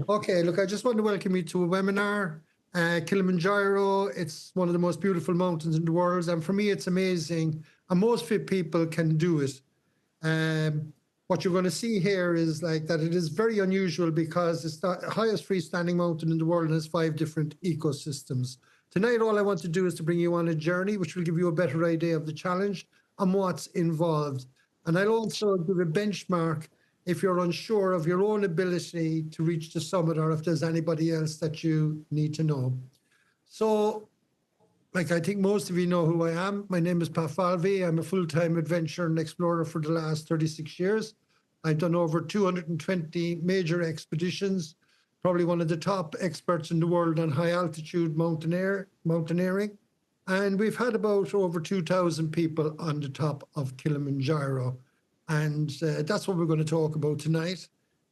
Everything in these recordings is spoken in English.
Okay, look, I just want to welcome you to a webinar. Kilimanjaro, it's one of the most beautiful mountains in the world. And for me, it's amazing. And most fit people can do it. What you're going to see here is like that it is very unusual because it's the highest freestanding mountain in the world and has 5 different ecosystems. Tonight, all I want to do is to bring you on a journey, which will give you a better idea of the challenge and what's involved. And I'll also give a benchmark if you're unsure of your own ability to reach the summit or if there's anybody else that you need to know. So, like I think most of you know who I am. My name is Falvey. I'm a full-time adventurer and explorer for the last 36 years. I've done over 220 major expeditions, probably one of the top experts in the world on high-altitude mountaineering. And we've had about over 2,000 people on the top of Kilimanjaro. And that's what we're going to talk about tonight.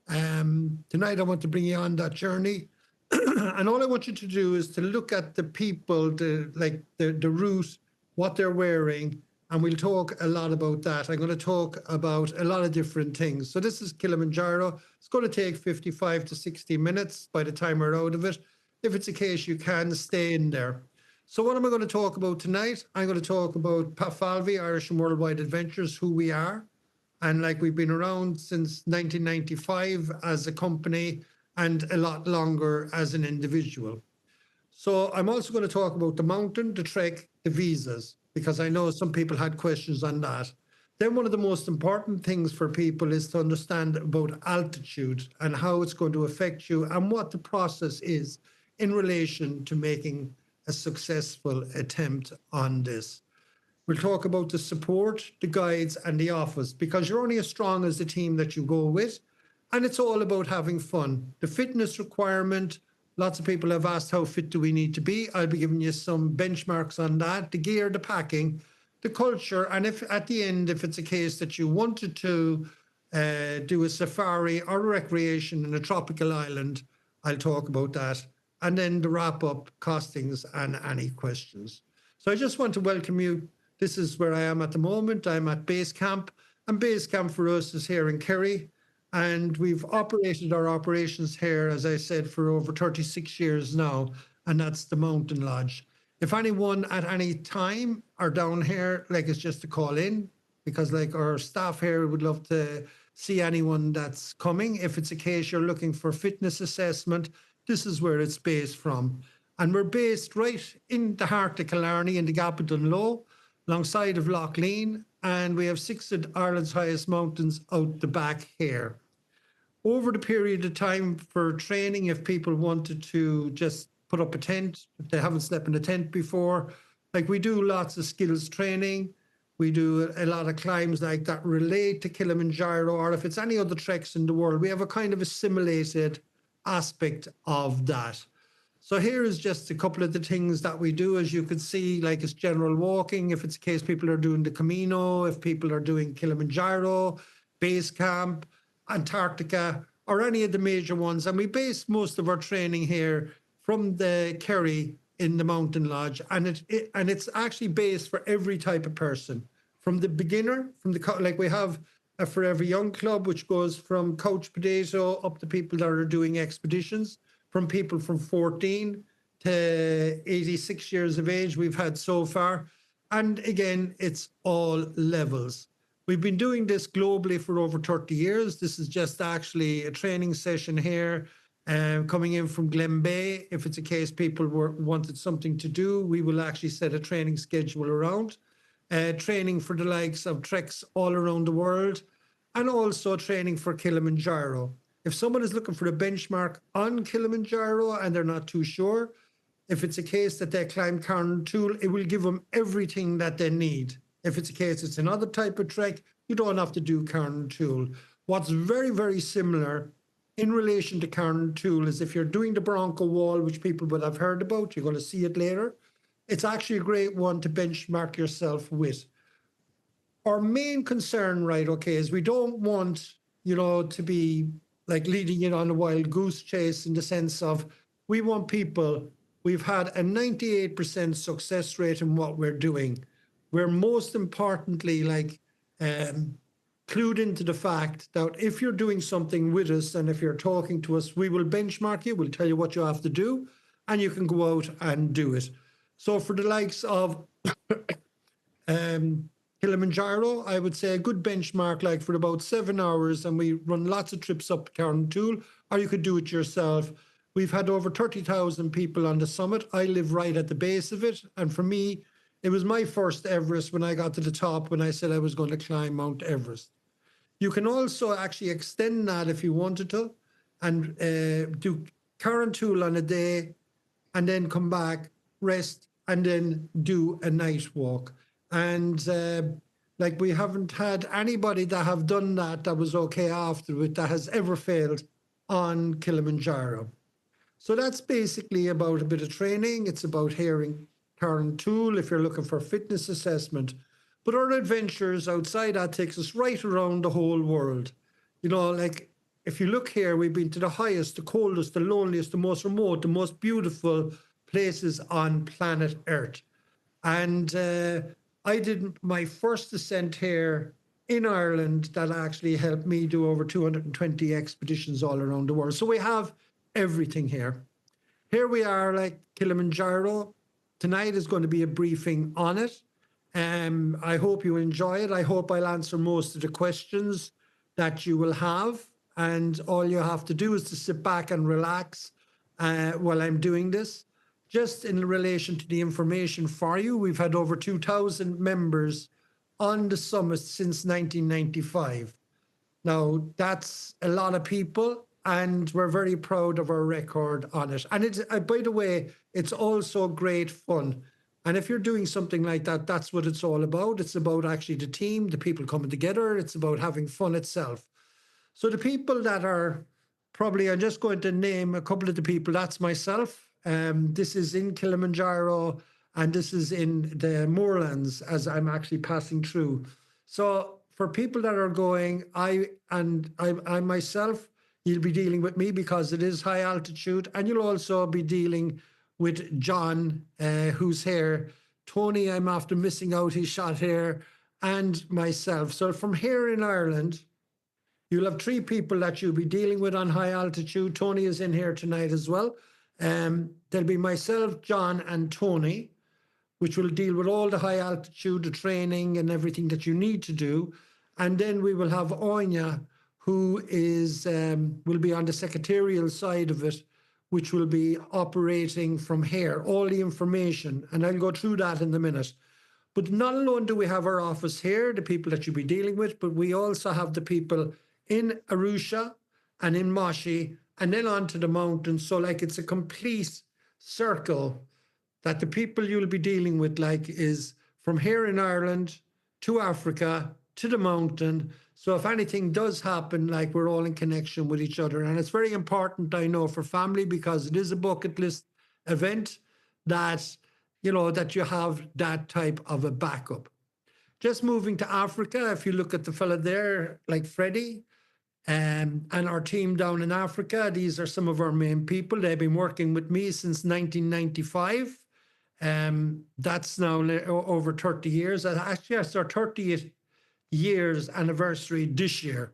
Tonight, I want to bring you on that journey. And all I want you to do is to look at the people, the route, what they're wearing, and we'll talk a lot about that. I'm going to talk about a lot of different things. So this is Kilimanjaro. It's going to take 55 to 60 minutes by the time we're out of it. If it's a case you can, stay in there. So what am I going to talk about tonight? I'm going to talk about Falvey, Irish and Worldwide Adventures, who we are. And like we've been around since 1995 as a company and a lot longer as an individual. So I'm also going to talk about the mountain, the trek, the visas, because I know some people had questions on that. Then one of the most important things for people is to understand about altitude and how it's going to affect you and what the process is in relation to making a successful attempt on this. We'll talk about the support, the guides, and the office, because you're only as strong as the team that you go with. And it's all about having fun. The fitness requirement, lots of people have asked how fit do we need to be. I'll be giving you some benchmarks on that, the gear, the packing, the culture. And if at the end, if it's a case that you wanted to do a safari or a recreation in a tropical island, I'll talk about that. And then the wrap up, costings, and any questions. So I just want to welcome you. This is where I am at the moment. I'm at base camp, and base camp for us is here in Kerry. And we've operated our operations here, as I said, for over 36 years now, and that's the Mountain Lodge. If anyone at any time are down here, like it's just to call in, because like our staff here would love to see anyone that's coming. If it's a case you're looking for fitness assessment, this is where it's based from. And we're based right in the heart of Killarney in the Gabaldon Low, alongside of Lough Lean, and we have 6 of Ireland's highest mountains out the back here. Over the period of time for training, if people wanted to just put up a tent, if they haven't slept in a tent before, like we do lots of skills training. We do a lot of climbs like that relate to Kilimanjaro, or if it's any other treks in the world, we have a kind of a simulated aspect of that. So here is just a couple of the things that we do. As you can see, like it's general walking. If it's a case people are doing the Camino, if people are doing Kilimanjaro, base camp, Antarctica, or any of the major ones. And we base most of our training here from the Kerry in the Mountain Lodge. And it's actually based for every type of person. From the beginner, like we have a Forever Young Club, which goes from couch potato up to people that are doing expeditions. From people from 14 to 86 years of age we've had so far. And again, it's all levels. We've been doing this globally for over 30 years. This is just actually a training session here coming in from Glen Bay. If it's a case people wanted something to do, we will actually set a training schedule around. Training for the likes of treks all around the world, and also training for Kilimanjaro. If someone is looking for a benchmark on Kilimanjaro and they're not too sure, if it's a case that they climb Carn Tool, it will give them everything that they need. If it's a case it's another type of trek, you don't have to do Carn Tool. What's very, very similar in relation to Carn Tool is if you're doing the Bronco Wall, which people would have heard about, you're going to see it later, it's actually a great one to benchmark yourself with. Our main concern, right, okay, is we don't want, to be like leading it on a wild goose chase in the sense of we want people, we've had a 98% success rate in what we're doing. We're most importantly clued into the fact that if you're doing something with us and if you're talking to us, we will benchmark you, we'll tell you what you have to do, and you can go out and do it. So for the likes of Kilimanjaro, I would say a good benchmark, like for about 7 hours, and we run lots of trips up Carntool, or you could do it yourself. We've had over 30,000 people on the summit. I live right at the base of it, and for me, it was my first Everest when I got to the top, when I said I was going to climb Mount Everest. You can also actually extend that if you wanted to, and do Carntool on a day, and then come back, rest, and then do a night walk. And like, we haven't had anybody that have done that was okay after it that has ever failed on Kilimanjaro. So that's basically about a bit of training. It's about hearing Carntool if you're looking for fitness assessment. But our adventures outside that takes us right around the whole world. You know, like, if you look here, we've been to the highest, the coldest, the loneliest, the most remote, the most beautiful places on planet Earth. And I did my first ascent here in Ireland that actually helped me do over 220 expeditions all around the world. So we have everything here. Here we are, like Kilimanjaro. Tonight is going to be a briefing on it. I hope you enjoy it. I hope I'll answer most of the questions that you will have. And all you have to do is to sit back and relax while I'm doing this. Just in relation to the information for you, we've had over 2,000 members on the summit since 1995. Now, that's a lot of people, and we're very proud of our record on it. And it's, by the way, it's also great fun. And if you're doing something like that, that's what it's all about. It's about actually the team, the people coming together. It's about having fun itself. So the people that are probably, I'm just going to name a couple of the people. That's myself. This is in Kilimanjaro, and this is in the moorlands as I'm actually passing through. So for people that are going, I myself, you'll be dealing with me because it is high altitude, and you'll also be dealing with John, who's here. Tony, I'm after missing out his shot here, and myself. So from here in Ireland, you'll have 3 people that you'll be dealing with on high altitude. Tony is in here tonight as well. There'll be myself, John, and Tony, which will deal with all the high altitude, the training and everything that you need to do. And then we will have Anya, who is will be on the secretarial side of it, which will be operating from here, all the information. And I'll go through that in a minute. But not alone do we have our office here, the people that you'll be dealing with, but we also have the people in Arusha and in Moshi, and then onto the mountains. So like, it's a complete circle that the people you'll be dealing with, like, is from here in Ireland to Africa to the mountain. So if anything does happen, like, we're all in connection with each other. And it's very important, I know, for family, because it is a bucket list event, that, you know, that you have that type of a backup. Just moving to Africa, if you look at the fella there, like Freddie, and our team down in Africa, these are some of our main people. They've been working with me since 1995. That's now over 30 years. Actually, it's our 30th years anniversary this year.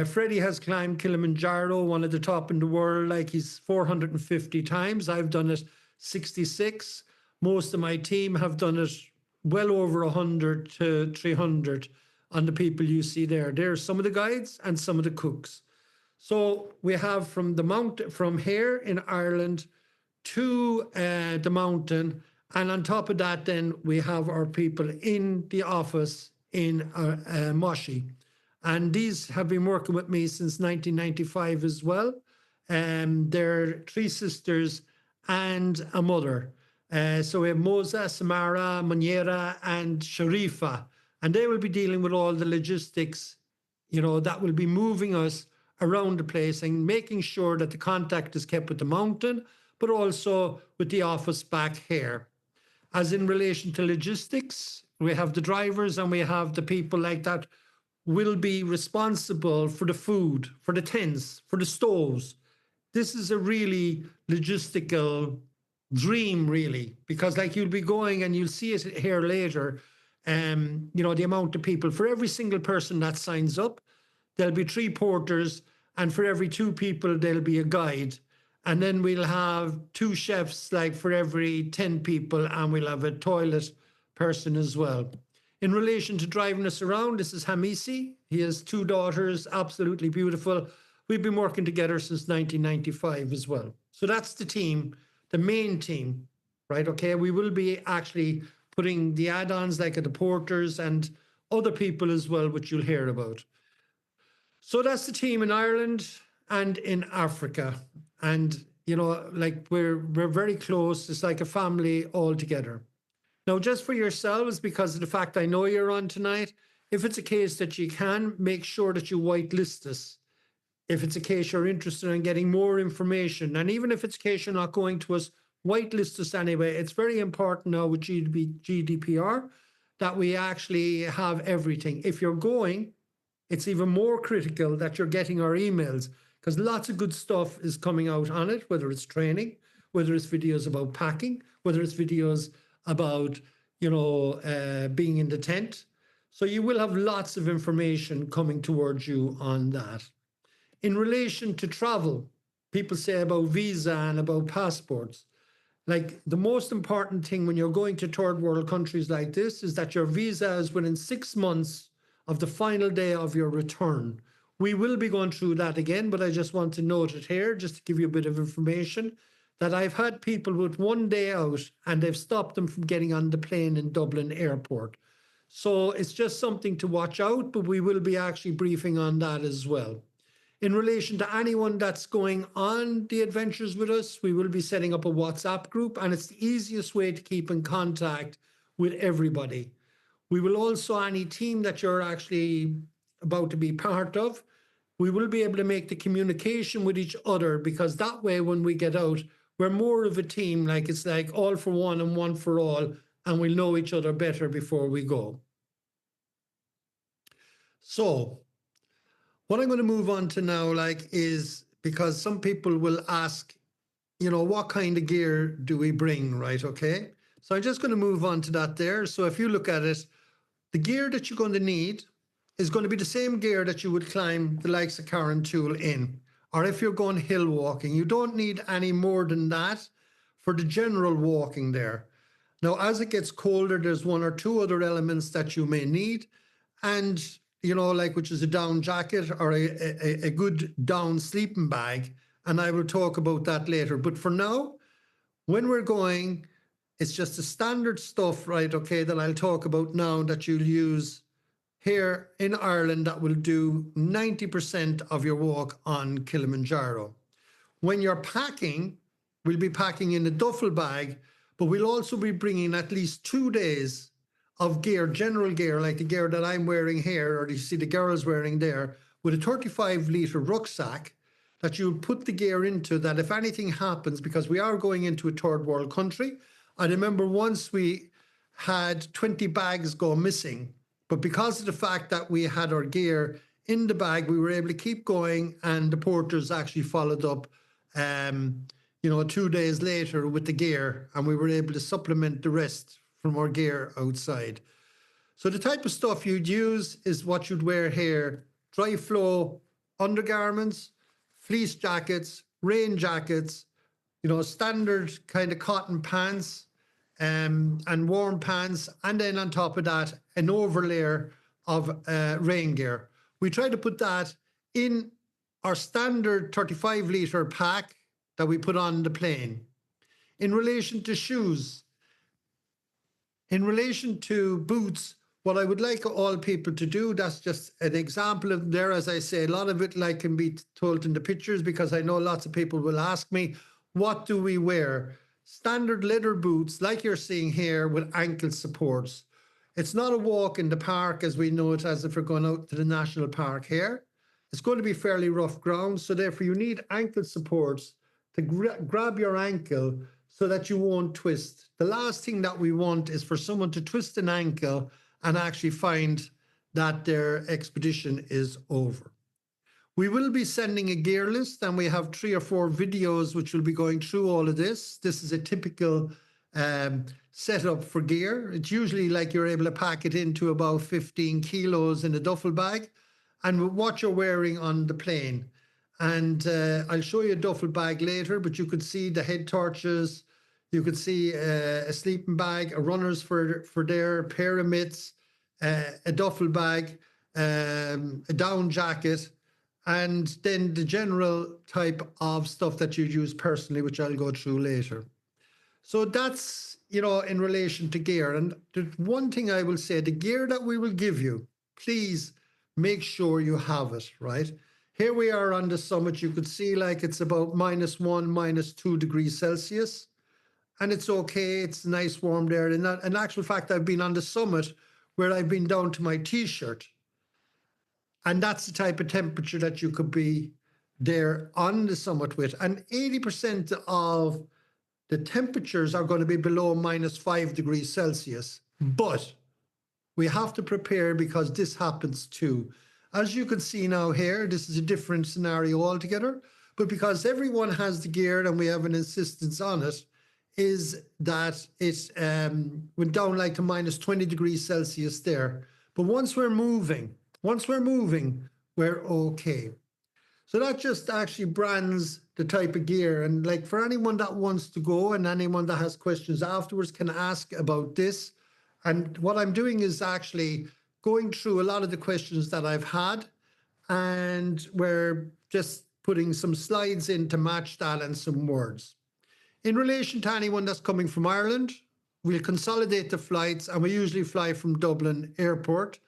Freddie has climbed Kilimanjaro, one of the top in the world, like, he's 450 times. I've done it 66. Most of my team have done it well over 100 to 300 on the people you see there. There's some of the guides and some of the cooks. So we have from the mountain, from here in Ireland to the mountain. And on top of that, then we have our people in the office in Moshi. And these have been working with me since 1995 as well. They're 3 sisters and a mother. So we have Moza, Samara, Munira, and Sharifa. And they will be dealing with all the logistics, you know, that will be moving us around the place and making sure that the contact is kept with the mountain, but also with the office back here. As in relation to logistics, we have the drivers and we have the people like that will be responsible for the food, for the tents, for the stoves. This is a really logistical dream, really, because like, you'll be going and you'll see it here later. the amount of people. For every single person that signs up, there'll be 3 porters, and for every 2 people, there'll be a guide. And then we'll have 2 chefs, like for every 10 people, and we'll have a toilet person as well. In relation to driving us around, this is Hamisi. He has 2 daughters, absolutely beautiful. We've been working together since 1995 as well. So that's the team, the main team, right? Okay, we will be actually putting the add-ons like the porters and other people as well, which you'll hear about. So that's the team in Ireland and in Africa. And, like we're very close. It's like a family all together. Now, just for yourselves, because of the fact I know you're on tonight, if it's a case that you can, make sure that you whitelist us. If it's a case you're interested in getting more information, and even if it's a case you're not going to us, whitelist us anyway. It's very important now with GDPR that we actually have everything. If you're going, it's even more critical that you're getting our emails, because lots of good stuff is coming out on it, whether it's training, whether it's videos about packing, whether it's videos about, being in the tent. So you will have lots of information coming towards you on that. In relation to travel, people say about visa and about passports. Like, the most important thing when you're going to third world countries like this is that your visa is within 6 months of the final day of your return. We will be going through that again, but I just want to note it here, just to give you a bit of information, that I've had people with 1 day out and they've stopped them from getting on the plane in Dublin Airport. So it's just something to watch out, but we will be actually briefing on that as well. In relation to anyone that's going on the adventures with us, we will be setting up a WhatsApp group, and it's the easiest way to keep in contact with everybody. We will also, any team that you're actually about to be part of, we will be able to make the communication with each other, because that way when we get out, we're more of a team, like it's like all for one and one for all, and we'll know each other better before we go. So what I'm going to move on to now, is because some people will ask, what kind of gear do we bring, right? Okay. So I'm just going to move on to that there. So if you look at it, the gear that you're going to need is going to be the same gear that you would climb the likes of Carron Tool in, or if you're going hill walking. You don't need any more than that for the general walking there. Now, as it gets colder, there's 1 or 2 other elements that you may need, and which is a down jacket or a good down sleeping bag. And I will talk about that later. But for now, when we're going, it's just the standard stuff, right? Okay, that I'll talk about now that you'll use here in Ireland that will do 90% of your walk on Kilimanjaro. When you're packing, we'll be packing in a duffel bag, but we'll also be bringing at least 2 days of gear, general gear, like the gear that I'm wearing here, or you see the girls wearing there, with a 35-litre rucksack that you'll put the gear into, that if anything happens, because we are going into a third world country. I remember once we had 20 bags go missing, but because of the fact that we had our gear in the bag, we were able to keep going, and the porters actually followed up 2 days later with the gear, and we were able to supplement the rest from our gear outside. So the type of stuff you'd use is what you'd wear here: dry flow undergarments, fleece jackets, rain jackets, standard kind of cotton pants, and warm pants, and then on top of that, an overlayer of rain gear. We try to put that in our standard 35-litre pack that we put on the plane. In relation to shoes, in relation to boots, what I would like all people to do, that's just an example of there, as I say, a lot of it can be told in the pictures, because I know lots of people will ask me, what do we wear? Standard leather boots, like you're seeing here, with ankle supports. It's not a walk in the park as we know it, as if we're going out to the national park here. It's going to be fairly rough ground, so therefore you need ankle supports to grab your ankle so that you won't twist. The last thing that we want is for someone to twist an ankle and actually find that their expedition is over. We will be sending a gear list, and we have 3 or 4 videos which will be going through all of this. This is a typical setup for gear. It's usually like you're able to pack it into about 15 kilos in a duffel bag, and with what you're wearing on the plane. And I'll show you a duffel bag later, but you could see the head torches, you could see a sleeping bag, a runner's for there, a pair of mitts, a duffel bag, a down jacket, and then the general type of stuff that you use personally, which I'll go through later. So that's, in relation to gear. And the one thing I will say, the gear that we will give you, please make sure you have it, right? Here we are on the summit. You could see like it's about -1, -2 degrees Celsius. And it's okay. It's nice warm there. And in actual fact, I've been on the summit where I've been down to my T-shirt. And that's the type of temperature that you could be there on the summit with. And 80% of the temperatures are going to be below -5 degrees Celsius. But we have to prepare because this happens too. As you can see now here, this is a different scenario altogether. But because everyone has the gear and we have an insistence on it, is that it went down like to -20 degrees Celsius there. But once we're moving, we're okay. So that just actually brands the type of gear. And like for anyone that wants to go and anyone that has questions afterwards can ask about this. And what I'm doing is actually going through a lot of the questions that I've had, and we're just putting some slides in to match that and some words. In relation to anyone that's coming from Ireland, we'll consolidate the flights, and we usually fly from Dublin Airport.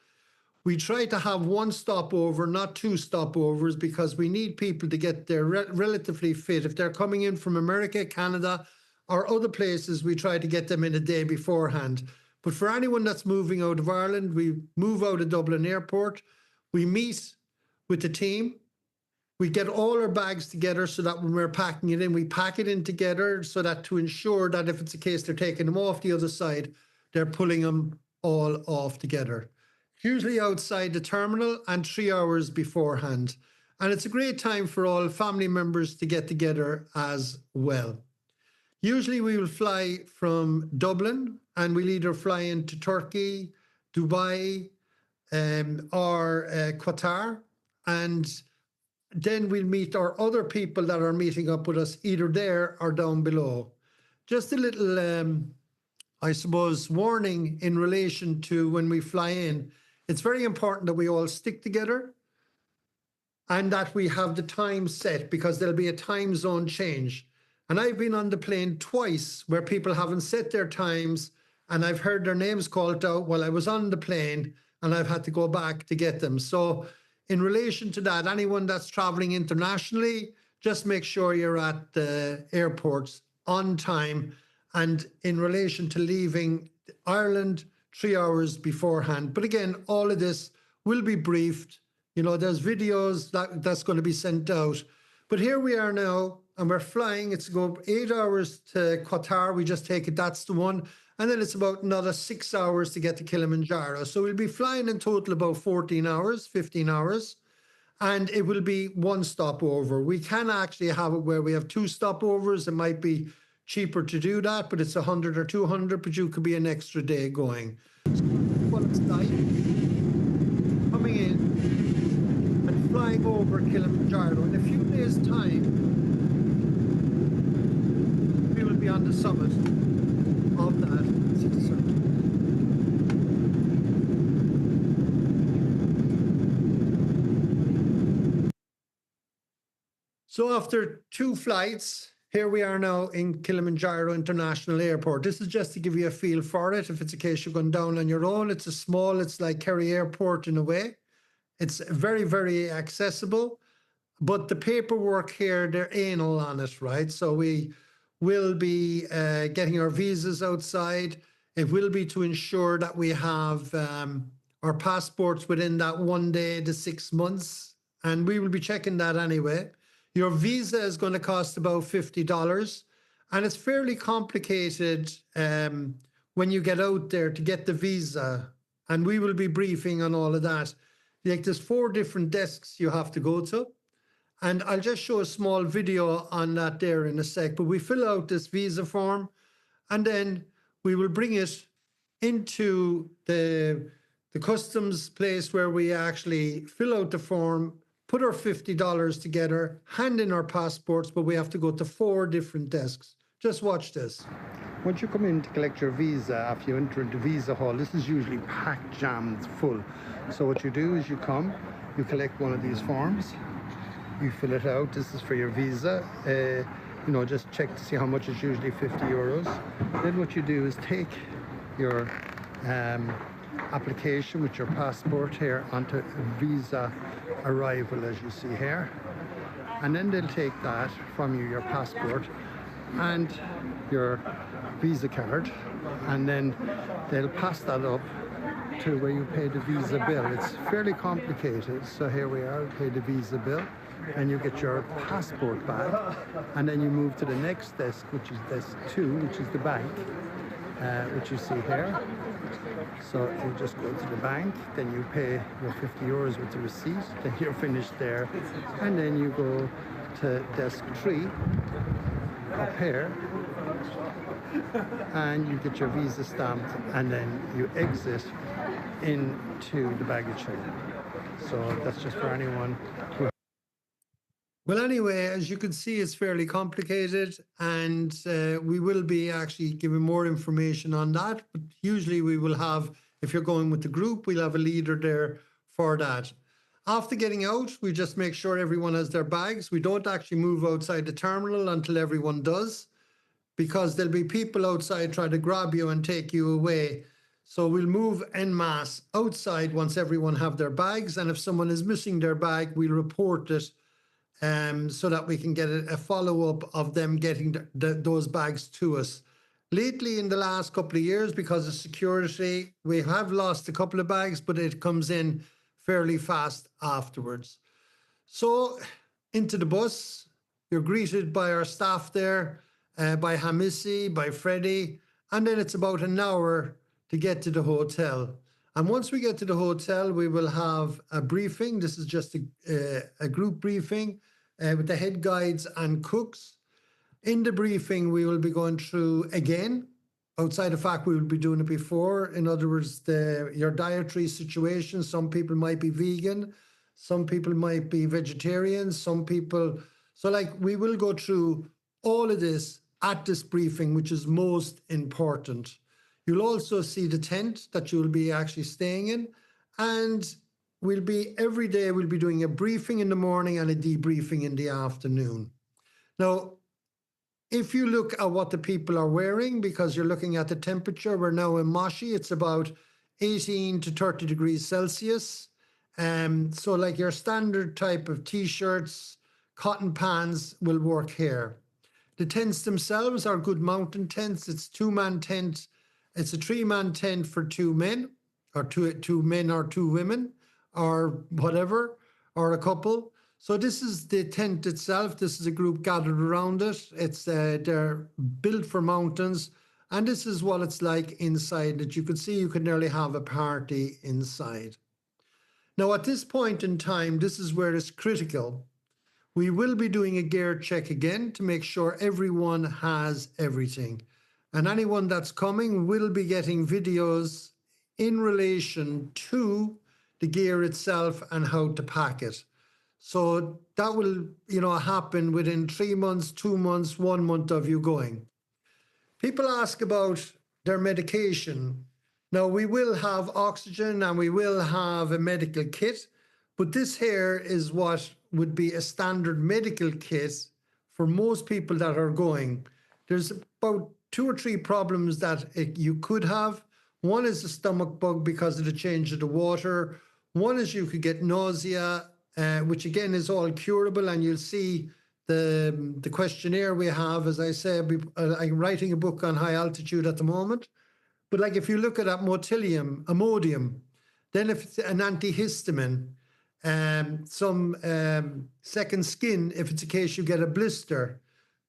We try to have one stopover, not two stopovers, because we need people to get there relatively fit. If they're coming in from America, Canada, or other places, we try to get them in a day beforehand. But for anyone that's moving out of Ireland, we move out of Dublin Airport. We meet with the team. We get all our bags together so that when we're packing it in, we pack it in together so that to ensure that if it's a case they're taking them off the other side, they're pulling them all off together. Usually outside the terminal and 3 hours beforehand. And it's a great time for all family members to get together as well. Usually we will fly from Dublin, and we'll either fly into Turkey, Dubai, or Qatar. And then we'll meet our other people that are meeting up with us either there or down below. Just a little, I suppose, warning in relation to when we fly in. It's very important that we all stick together and that we have the time set, because there'll be a time zone change. And I've been on the plane twice where people haven't set their times, and I've heard their names called out while I was on the plane, and I've had to go back to get them. So in relation to that, anyone that's traveling internationally, just make sure you're at the airports on time. And in relation to leaving Ireland, 3 hours beforehand. But again, all of this will be briefed. There's videos that's going to be sent out. But here we are now, and we're flying. It's go 8 hours to Qatar. We just take it, that's the one. And then it's about another 6 hours to get to Kilimanjaro. So we'll be flying in total about 14 hours, 15 hours. And it will be one stopover. We can actually have it where we have two stopovers. It might be cheaper to do that, but it's 100 or 200, but you could be an extra day going. So what it's like coming in and flying over Kilimanjaro. In a few days' time, we will be on the summit of that. So after 2 flights, here we are now in Kilimanjaro International Airport. This is just to give you a feel for it. If it's a case you're going down on your own, it's like Kerry Airport in a way. It's very, very accessible. But the paperwork here, they're anal on it, right? So we will be getting our visas outside. It will be to ensure that we have our passports within that 1 day to 6 months. And we will be checking that anyway. Your visa is going to cost about $50, and it's fairly complicated when you get out there to get the visa, and we will be briefing on all of that. Like there's 4 different desks you have to go to, and I'll just show a small video on that there in a sec, but we fill out this visa form, And then we will bring it into the customs place where we actually fill out the form, put our $50 together, hand in our passports, but we have to go to 4 different desks. Just watch this. Once you come in to collect your visa, after you enter into visa hall, this is usually packed, jammed, full. So what you do is you come, you collect one of these forms, you fill it out. This is for your visa. You know, just check to see how much. It's usually 50 euros. Then what you do is take your application with your passport here onto visa arrival, as you see here. And then they'll take that from you, your passport and your visa card, and then they'll pass that up to where you pay the visa bill. It's fairly complicated. So here we are, pay the visa bill, and you get your passport back, and then you move to the next desk, which is desk 2, which is the bank, which you see here. So you just go to the bank, then you pay your 50 euros with the receipt, then you're finished there, and then you go to desk 3 up here, and you get your visa stamped, and then you exit into the baggage area. So that's just for anyone who... Well, anyway, as you can see, it's fairly complicated, and we will be actually giving more information on that. But usually we will have, if you're going with the group, we'll have a leader there for that. After getting out, we just make sure everyone has their bags. We don't actually move outside the terminal until everyone does, because there'll be people outside trying to grab you and take you away. So we'll move en masse outside once everyone have their bags. And if someone is missing their bag, we'll report it so that we can get a follow-up of them getting those bags to us. Lately, in the last couple of years, because of security, we have lost a couple of bags, but it comes in fairly fast afterwards. So into the bus, you're greeted by our staff there, by Hamisi, by Freddie, and then it's about an hour to get to the hotel. And once we get to the hotel, we will have a briefing. This is just a group briefing with the head guides and cooks. In the briefing, we will be going through, again, outside the fact we will be doing it before. In other words, your dietary situation. Some people might be vegan. Some people might be vegetarians. Some people... So, like, we will go through all of this at this briefing, which is most important. You'll also see the tent that you'll be actually staying in. And every day we'll be doing a briefing in the morning and a debriefing in the afternoon. Now, if you look at what the people are wearing, because you're looking at the temperature, we're now in Moshi, it's about 18 to 30 degrees Celsius. So like your standard type of t-shirts, cotton pants will work here. The tents themselves are good mountain tents. It's 2-man tent. It's a 3-man tent for 2 men, or two men or 2 women, or whatever, or a couple. So this is the tent itself. This is a group gathered around it. It's they're built for mountains, and this is what it's like inside. That you could see, you could nearly have a party inside. Now, at this point in time, this is where it's critical. We will be doing a gear check again to make sure everyone has everything. And anyone that's coming will be getting videos in relation to the gear itself and how to pack it. So that will, happen within 3 months, 2 months, 1 month of you going. People ask about their medication. Now, we will have oxygen and we will have a medical kit, but this here is what would be a standard medical kit for most people that are going. There's about 2 or 3 problems that you could have. One is a stomach bug because of the change of the water. One is you could get nausea, which again is all curable, and you'll see the questionnaire we have. As I say, I'm writing a book on high altitude at the moment. But like if you look at Motilium, Imodium, then if it's an antihistamine, some second skin, if it's a case you get a blister,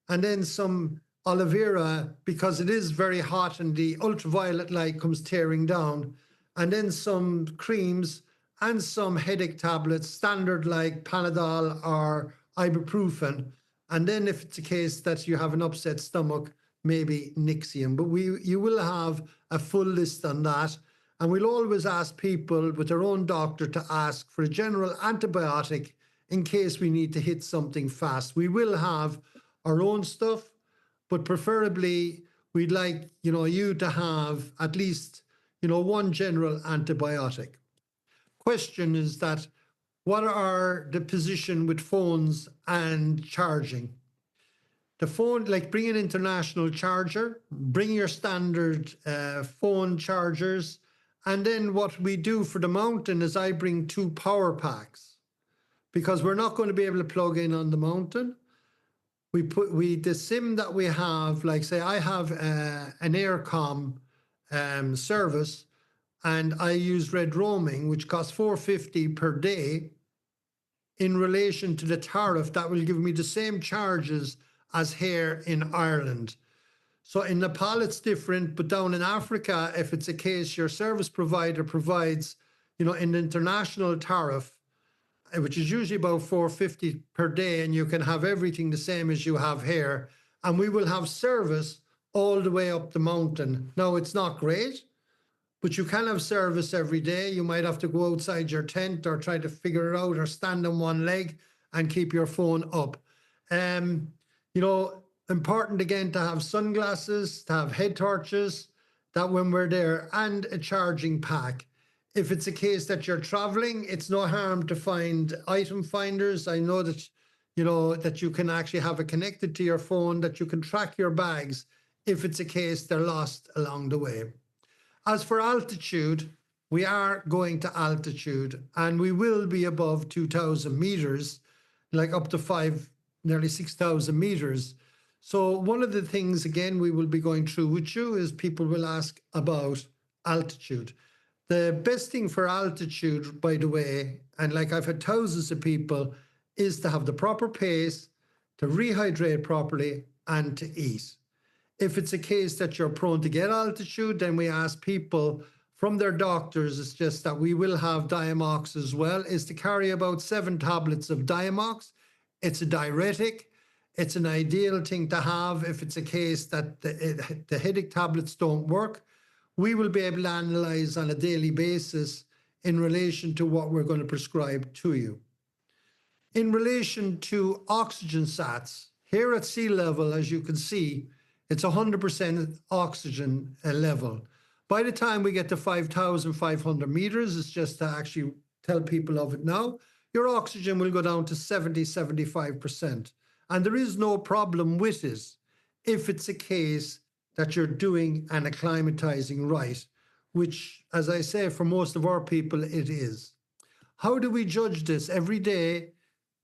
and then some aloe vera, because it is very hot and the ultraviolet light comes tearing down, and then some creams and some headache tablets, standard like Panadol or ibuprofen. And then if it's a case that you have an upset stomach, maybe Nixium, but you will have a full list on that. And we'll always ask people with their own doctor to ask for a general antibiotic in case we need to hit something fast. We will have our own stuff, but preferably we'd like, you to have at least, one general antibiotic. Question is that, what are the position with phones and charging? The phone, like bring an international charger, bring your standard phone chargers. And then what we do for the mountain is I bring 2 power packs, because we're not going to be able to plug in on the mountain. The SIM that we have, like say I have an Aircom service, and I use Red Roaming, which costs $4.50 per day. In relation to the tariff, that will give me the same charges as here in Ireland. So in Nepal, it's different, but down in Africa, if it's a case your service provider provides, an international tariff, which is usually about $4.50 per day, and you can have everything the same as you have here, and we will have service all the way up the mountain. Now, it's not great, but you can have service every day. You might have to go outside your tent or try to figure it out, or stand on one leg and keep your phone up. Important again to have sunglasses, to have head torches, that when we're there, and a charging pack. If it's a case that you're traveling, it's no harm to find item finders. I know that, that you can actually have it connected to your phone, that you can track your bags if it's a case they're lost along the way. As for altitude, we are going to altitude, and we will be above 2,000 meters, like up to nearly 6,000 meters. So one of the things, again, we will be going through with you is people will ask about altitude. The best thing for altitude, by the way, and like I've had thousands of people, is to have the proper pace, to rehydrate properly, and to eat. If it's a case that you're prone to get altitude, then we ask people from their doctors, it's just that we will have Diamox as well, is to carry about 7 tablets of Diamox. It's a diuretic. It's an ideal thing to have if it's a case that the headache tablets don't work. We will be able to analyze on a daily basis in relation to what we're going to prescribe to you. In relation to oxygen sats, here at sea level, as you can see, it's 100% oxygen level. By the time we get to 5,500 meters, it's just to actually tell people of it now, your oxygen will go down to 75%. And there is no problem with it if it's a case that you're doing and acclimatizing right, which, as I say, for most of our people, it is. How do we judge this? Every day,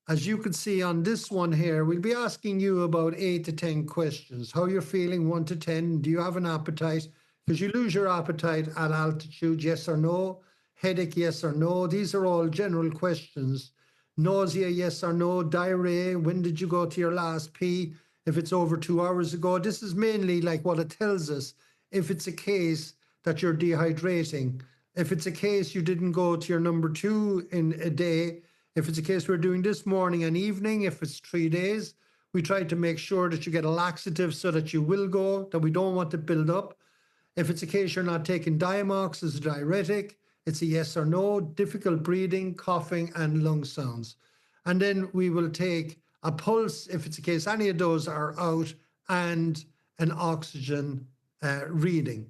as you can see on this one here, we'll be asking you about 8 to 10 questions. How you're feeling, 1 to 10. Do you have an appetite? Because you lose your appetite at altitude, yes or no. Headache, yes or no. These are all general questions. Nausea, yes or no. Diarrhea, when did you go to your last pee? If it's over 2 hours ago. This is mainly like what it tells us. If it's a case that you're dehydrating, if it's a case you didn't go to your number 2 in a day, if it's a case we're doing this morning and evening, if it's 3 days, we try to make sure that you get a laxative so that you will go, that we don't want to build up. If it's a case you're not taking Diamox as a diuretic, it's a yes or no. Difficult breathing, coughing, and lung sounds. And then we will take a pulse, if it's a case any of those are out, and an oxygen reading.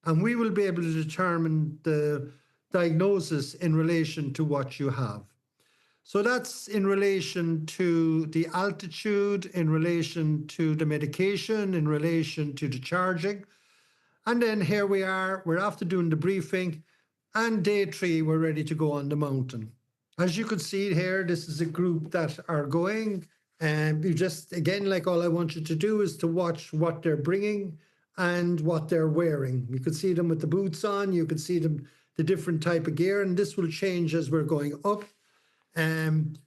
And we will be able to determine the diagnosis in relation to what you have. So that's in relation to the altitude, in relation to the medication, in relation to the charging. And then here we are, we're after doing the briefing, and day 3, we're ready to go on the mountain. As you can see here, this is a group that are going, and you just, again, like all I want you to do is to watch what they're bringing and what they're wearing. You can see them with the boots on, you can see them, the different type of gear, and this will change as we're going up. And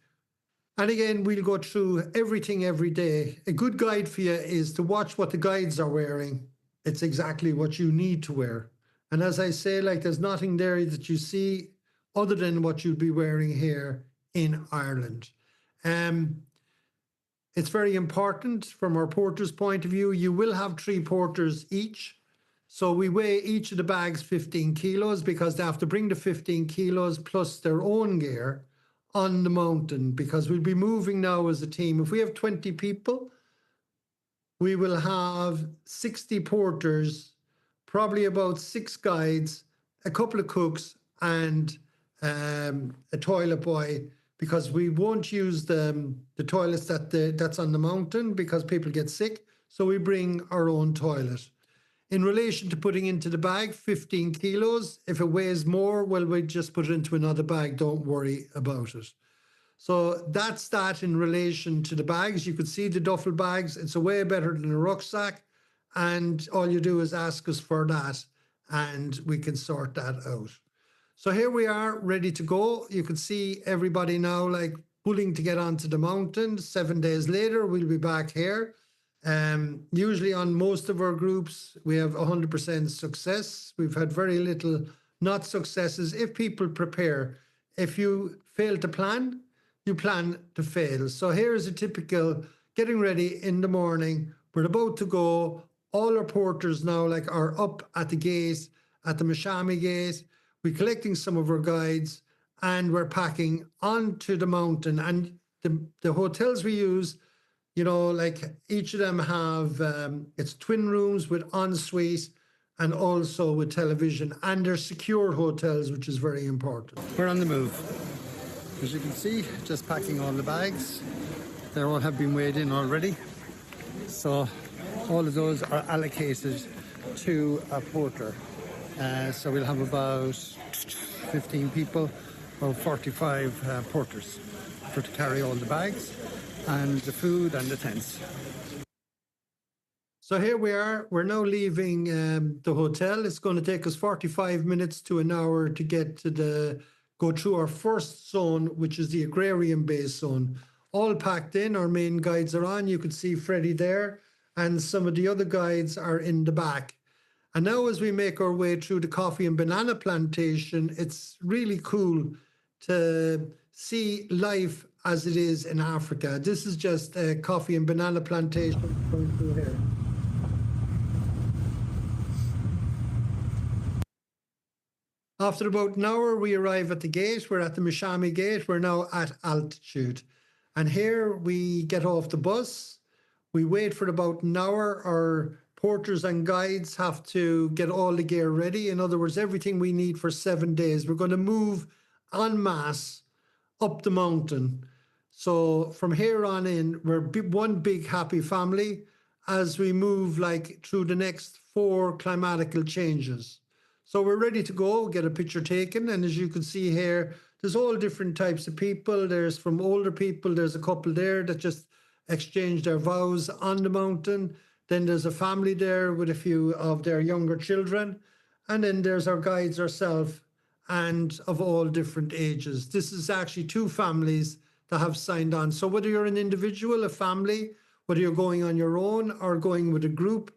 again, we'll go through everything every day. A good guide for you is to watch what the guides are wearing. It's exactly what you need to wear. And as I say, like there's nothing there that you see other than what you'd be wearing here in Ireland. It's very important from our porters' point of view. You will have 3 porters each. So we weigh each of the bags 15 kilos because they have to bring the 15 kilos plus their own gear on the mountain, because we'll be moving now as a team. If we have 20 people, we will have 60 porters, probably about 6 guides, a couple of cooks, and a toilet boy, because we won't use the toilets that's on the mountain because people get sick. So we bring our own toilet. In relation to putting into the bag, 15 kilos. If it weighs more, well, we just put it into another bag. Don't worry about it. So that's that in relation to the bags. You could see the duffel bags. It's a way better than a rucksack. And all you do is ask us for that, and we can sort that out. So here we are, ready to go. You can see everybody now like pulling to get onto the mountain. 7 days later, we'll be back here. Usually on most of our groups, we have 100% success. We've had very little not successes if people prepare. If you fail to plan, you plan to fail. So here's a typical getting ready in the morning. We're about to go. All our porters now like are up at the gate, at the Mashami gate. We're collecting some of our guides and we're packing onto the mountain. And the hotels we use, you know, like each of them have, it's twin rooms with ensuite and also with television, and they're secure hotels, which is very important. We're on the move. As you can see, just packing all the bags. They all have been weighed in already. So all of those are allocated to a porter. So we'll have about 15 people, or 45 porters to carry all the bags and the food and the tents. So here we are. We're now leaving the hotel. It's going to take us 45 minutes to an hour to get to go through our first zone, which is the agrarian base zone. All packed in. Our main guides are on. You can see Freddie there, and some of the other guides are in the back. And now as we make our way through the coffee and banana plantation, it's really cool to see life as it is in Africa. This is just a coffee and banana plantation going through here. After about an hour, we arrive at the gate. We're at the Mashami gate. We're now at altitude. And here we get off the bus. We wait for about an hour. Our porters and guides have to get all the gear ready. In other words, everything we need for 7 days. We're going to move en masse up the mountain. So from here on in, we're one big happy family as we move like through the next 4 climatical changes. So we're ready to go, get a picture taken. And as you can see here, there's all different types of people. There's from older people, there's a couple there that just exchanged their vows on the mountain. Then there's a family there with a few of their younger children. And then there's our guides ourselves, and of all different ages. This is actually 2 families that have signed on. So whether you're an individual, a family, whether you're going on your own or going with a group,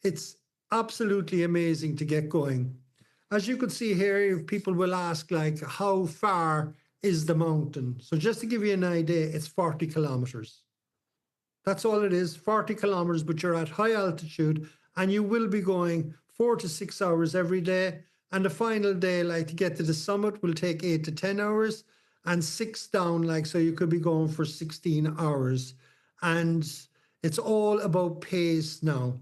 it's absolutely amazing to get going. As you can see here, people will ask, like, how far is the mountain? So just to give you an idea, it's 40 kilometers. That's all it is, 40 kilometers, but you're at high altitude and you will be going 4 to 6 hours every day. And the final day, like to get to the summit, will take 8 to 10 hours, and 6 down, like, so you could be going for 16 hours. And it's all about pace now.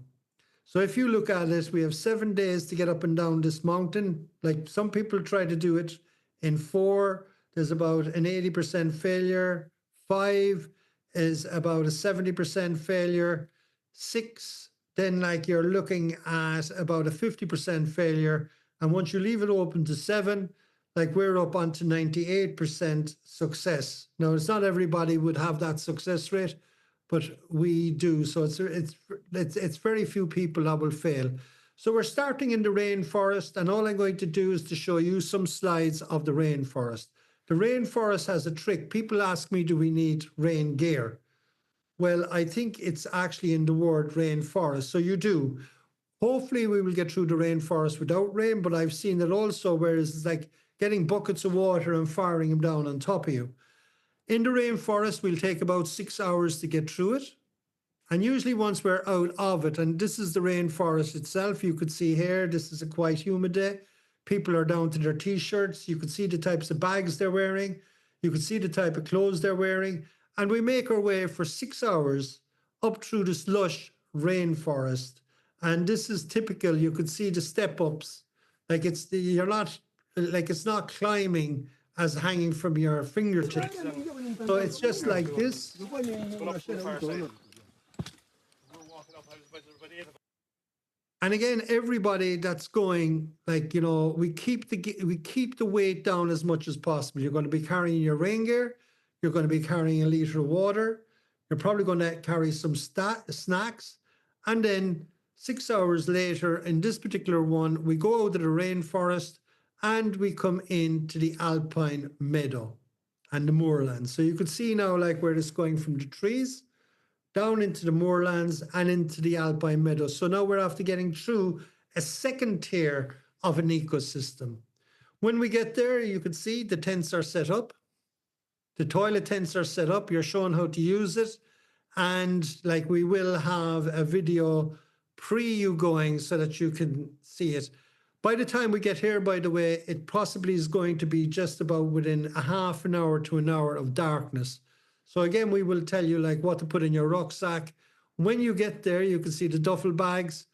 So if you look at it, we have 7 days to get up and down this mountain. Like some people try to do it in 4. There's about an 80% failure. 5 is about a 70% failure. 6, then like you're looking at about a 50% failure. And once you leave it open to 7, like we're up onto 98% success. Now, it's not everybody would have that success rate, but we do. So it's very few people that will fail. So we're starting in the rainforest, and all I'm going to do is to show you some slides of the rainforest. The rainforest has a trick. People ask me, do we need rain gear? Well, I think it's actually in the word rainforest. So you do. Hopefully we will get through the rainforest without rain, but I've seen it also where it's like getting buckets of water and firing them down on top of you. In the rainforest, we'll take about 6 hours to get through it. And usually once we're out of it, and this is the rainforest itself, you could see here, this is a quite humid day. People are down to their t-shirts. You could see the types of bags they're wearing. You could see the type of clothes they're wearing. And we make our way for 6 hours up through this lush rainforest. And this is typical. You could see the step ups. Like it's not climbing as hanging from your fingertips. So it's just like this. And again, everybody that's going, like, you know, we keep the weight down as much as possible. You're going to be carrying your rain gear. You're going to be carrying a liter of water. You're probably going to carry some snacks. And then 6 hours later, in this particular one, we go out of the rainforest and we come into the alpine meadow and the moorlands. So you could see now, like, where it's going from the trees down into the moorlands and into the alpine meadow. So now we're after getting through a second tier of an ecosystem. When we get there, you can see the tents are set up. The toilet tents are set up. You're shown how to use it. And like, we will have a video pre you going so that you can see it. By the time we get here, by the way, it possibly is going to be just about within a half an hour to an hour of darkness. So again, we will tell you like what to put in your rucksack. When you get there, you can see the duffel bags.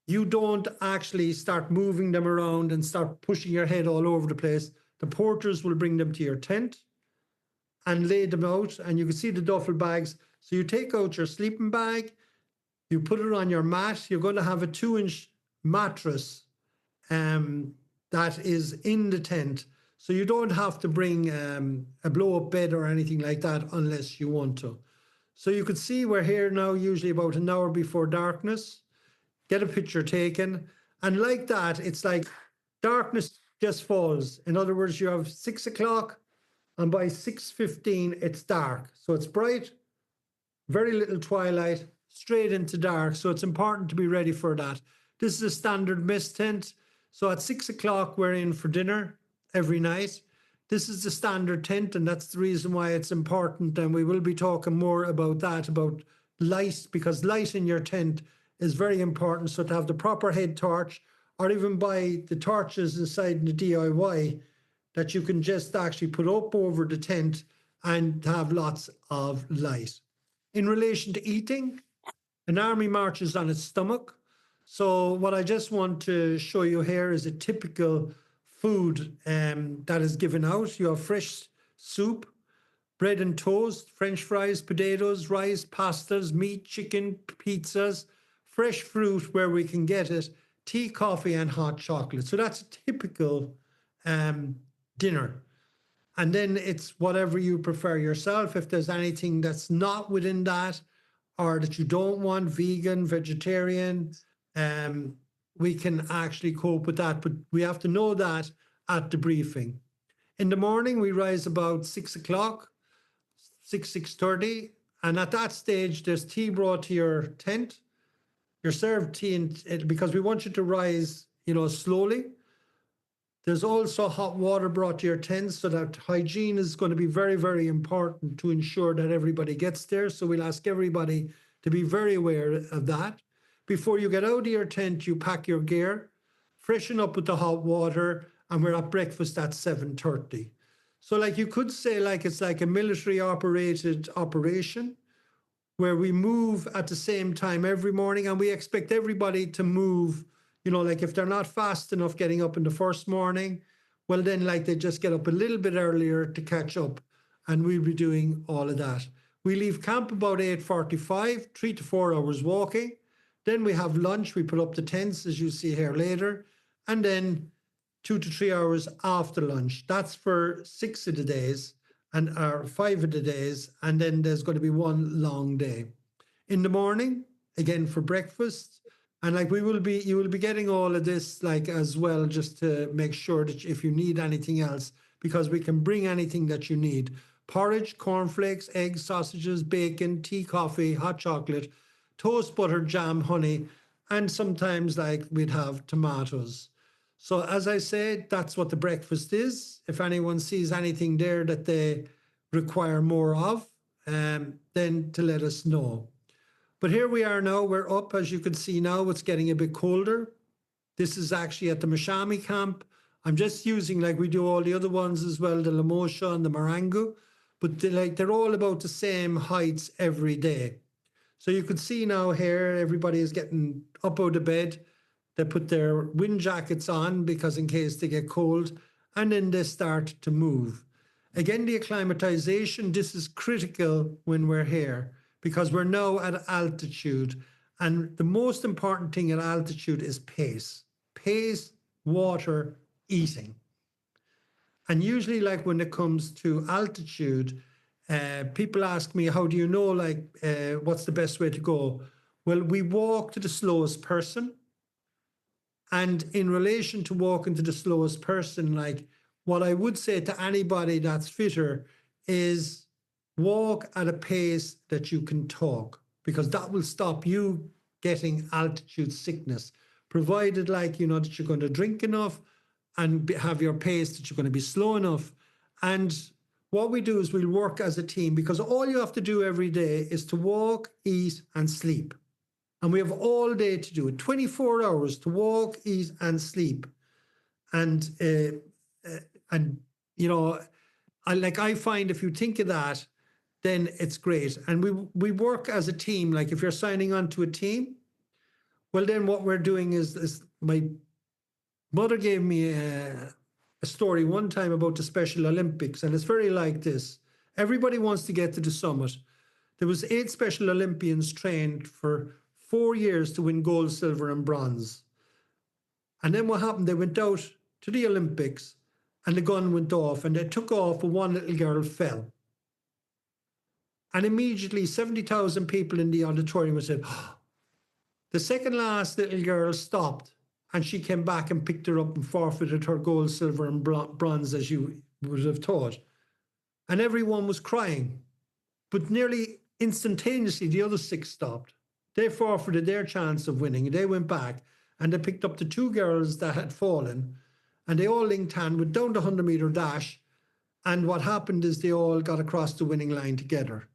You don't actually start moving them around and start pushing your head all over the place. The porters will bring them to your tent and lay them out, and you can see the duffel bags. So you take out your sleeping bag, you put it on your mat. You're going to have a 2-inch mattress that is in the tent. So you don't have to bring a blow-up bed or anything like that unless you want to. So you could see we're here now usually about an hour before darkness. Get a picture taken. And like that, it's like darkness just falls. In other words, you have 6 o'clock and by 6:15, it's dark. So it's bright, very little twilight, straight into dark. So it's important to be ready for that. This is a standard mess tent. So at 6 o'clock, we're in for dinner every night. This is the standard tent, and that's the reason why it's important. And we will be talking more about that, about light, because light in your tent is very important. So to have the proper head torch, or even buy the torches inside the DIY that you can just actually put up over the tent and have lots of light. In relation to eating, an army marches on its stomach. So what I just want to show you here is a typical food that is given out. You have fresh soup, bread and toast, French fries, potatoes, rice, pastas, meat, chicken, pizzas, fresh fruit where we can get it, tea, coffee, and hot chocolate. So that's a typical dinner. And then it's whatever you prefer yourself. If there's anything that's not within that, or that you don't want, vegan, vegetarian, we can actually cope with that. But we have to know that at the briefing. In the morning, we rise about 6 o'clock, 6:30. And at that stage, there's tea brought to your tent. You're served tea because we want you to rise, slowly. There's also hot water brought to your tent, so that hygiene is going to be very, very important to ensure that everybody gets there. So we'll ask everybody to be very aware of that. Before you get out of your tent, you pack your gear, freshen up with the hot water, and we're at breakfast at 7:30. So like you could say, like it's like a military operated operation where we move at the same time every morning, and we expect everybody to move. Like if they're not fast enough getting up in the first morning, well then like they just get up a little bit earlier to catch up, and we'll be doing all of that. We leave camp about 8:45, 3 to 4 hours walking. Then we have lunch. We put up the tents, as you see here later, and then 2 to 3 hours after lunch. That's for 6 of the days, or 5 of the days, and then there's going to be one long day. In the morning, again for breakfast, and like you will be getting all of this like as well, just to make sure that if you need anything else, because we can bring anything that you need. Porridge, cornflakes, eggs, sausages, bacon, tea, coffee, hot chocolate, toast, butter, jam, honey, and sometimes like we'd have tomatoes. So as I said, that's what the breakfast is. If anyone sees anything there that they require more of, then to let us know. But here we are now, we're up, as you can see now, it's getting a bit colder. This is actually at the Mashami camp. I'm just using, like we do all the other ones as well, the Lamosha and the Marangu, but they're all about the same heights every day. So you can see now here, everybody is getting up out of bed. They put their wind jackets on because in case they get cold, and then they start to move. Again, the acclimatization, this is critical when we're here because we're now at altitude. And the most important thing at altitude is pace. Pace, water, eating. And usually, like when it comes to altitude, people ask me, how do you know, like, what's the best way to go? Well, we walk to the slowest person. And in relation to walking to the slowest person, like what I would say to anybody that's fitter is walk at a pace that you can talk, because that will stop you getting altitude sickness, provided like, you know, that you're going to drink enough and have your pace, that you're going to be slow enough. And what we do is we'll work as a team, because all you have to do every day is to walk, eat and sleep. And we have all day to do it, 24 hours to walk, eat and sleep. And you know, I find if you think of that, then it's great. And we work as a team. Like if you're signing on to a team, well, then what we're doing is my mother gave me a story one time about the Special Olympics, and it's very like this. Everybody wants to get to the summit. There was 8 Special Olympians trained for 4 years to win gold, silver and bronze. And then what happened? They went out to the Olympics and the gun went off, and they took off, and one little girl fell. And immediately 70,000 people in the auditorium said, oh. The second last little girl stopped, and she came back and picked her up and forfeited her gold, silver and bronze, as you would have thought. And everyone was crying. But nearly instantaneously, the other 6 stopped. They forfeited their chance of winning. They went back and they picked up the 2 girls that had fallen, and they all linked hand, went down the 100-meter dash. And what happened is they all got across the winning line together.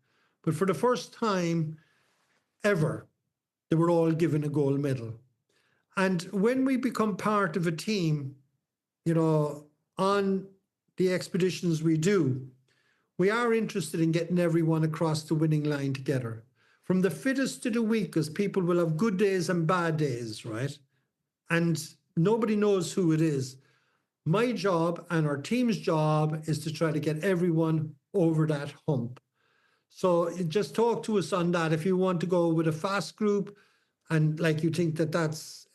But for the first time ever, they were all given a gold medal. And when we become part of a team, you know, on the expeditions we do, we are interested in getting everyone across the winning line together. From the fittest to the weakest, people will have good days and bad days, right? And nobody knows who it is. My job and our team's job is to try to get everyone over that hump. So just talk to us on that. If you want to go with a fast group and like you think that that's,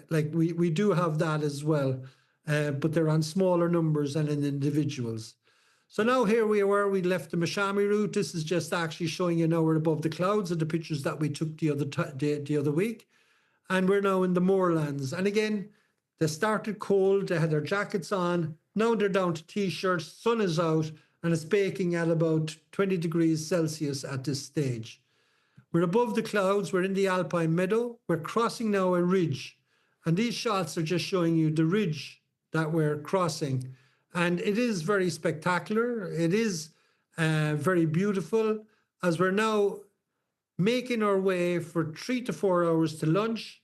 like we do have that as well, but they're on smaller numbers and in individuals. So now here we were, we left the Mashami route. This is just actually showing you now we're above the clouds of the pictures that we took the other week. And we're now in the moorlands. And again, they started cold, they had their jackets on. Now they're down to t-shirts, sun is out, and it's baking at about 20 degrees Celsius at this stage. We're above the clouds, we're in the Alpine meadow. We're crossing now a ridge. And these shots are just showing you the ridge that we're crossing. And it is very spectacular. It is very beautiful, as we're now making our way for 3 to 4 hours to lunch,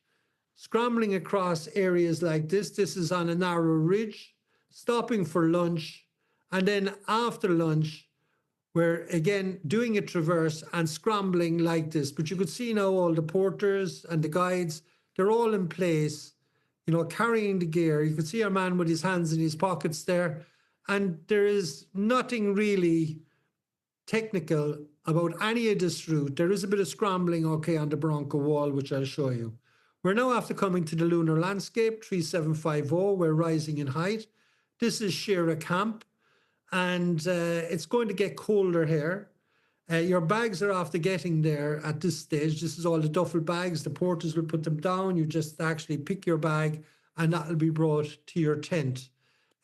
scrambling across areas like this. This is on a narrow ridge, stopping for lunch. And then after lunch, we're again doing a traverse and scrambling like this. But you could see now all the porters and the guides, they're all in place, you know, carrying the gear. You can see our man with his hands in his pockets there. And there is nothing really technical about any of this route. There is a bit of scrambling, okay, on the Bronco Wall, which I'll show you. We're now after coming to the lunar landscape, 3750. We're rising in height. This is Shira Camp, and it's going to get colder here. Your bags are after getting there at this stage. This is all the duffel bags. The porters will put them down. You just actually pick your bag, and that will be brought to your tent.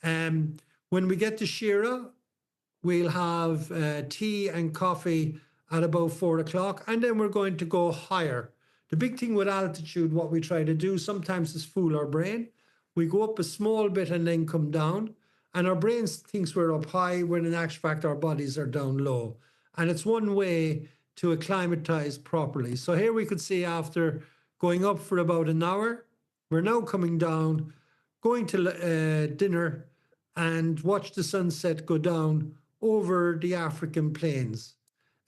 When we get to Shira, we'll have tea and coffee at about 4 o'clock, and then we're going to go higher. The big thing with altitude, what we try to do sometimes is fool our brain. We go up a small bit and then come down. And our brains thinks we're up high when in actual fact our bodies are down low. And it's one way to acclimatize properly. So here we could see after going up for about an hour, we're now coming down, going to dinner and watch the sunset go down over the African plains.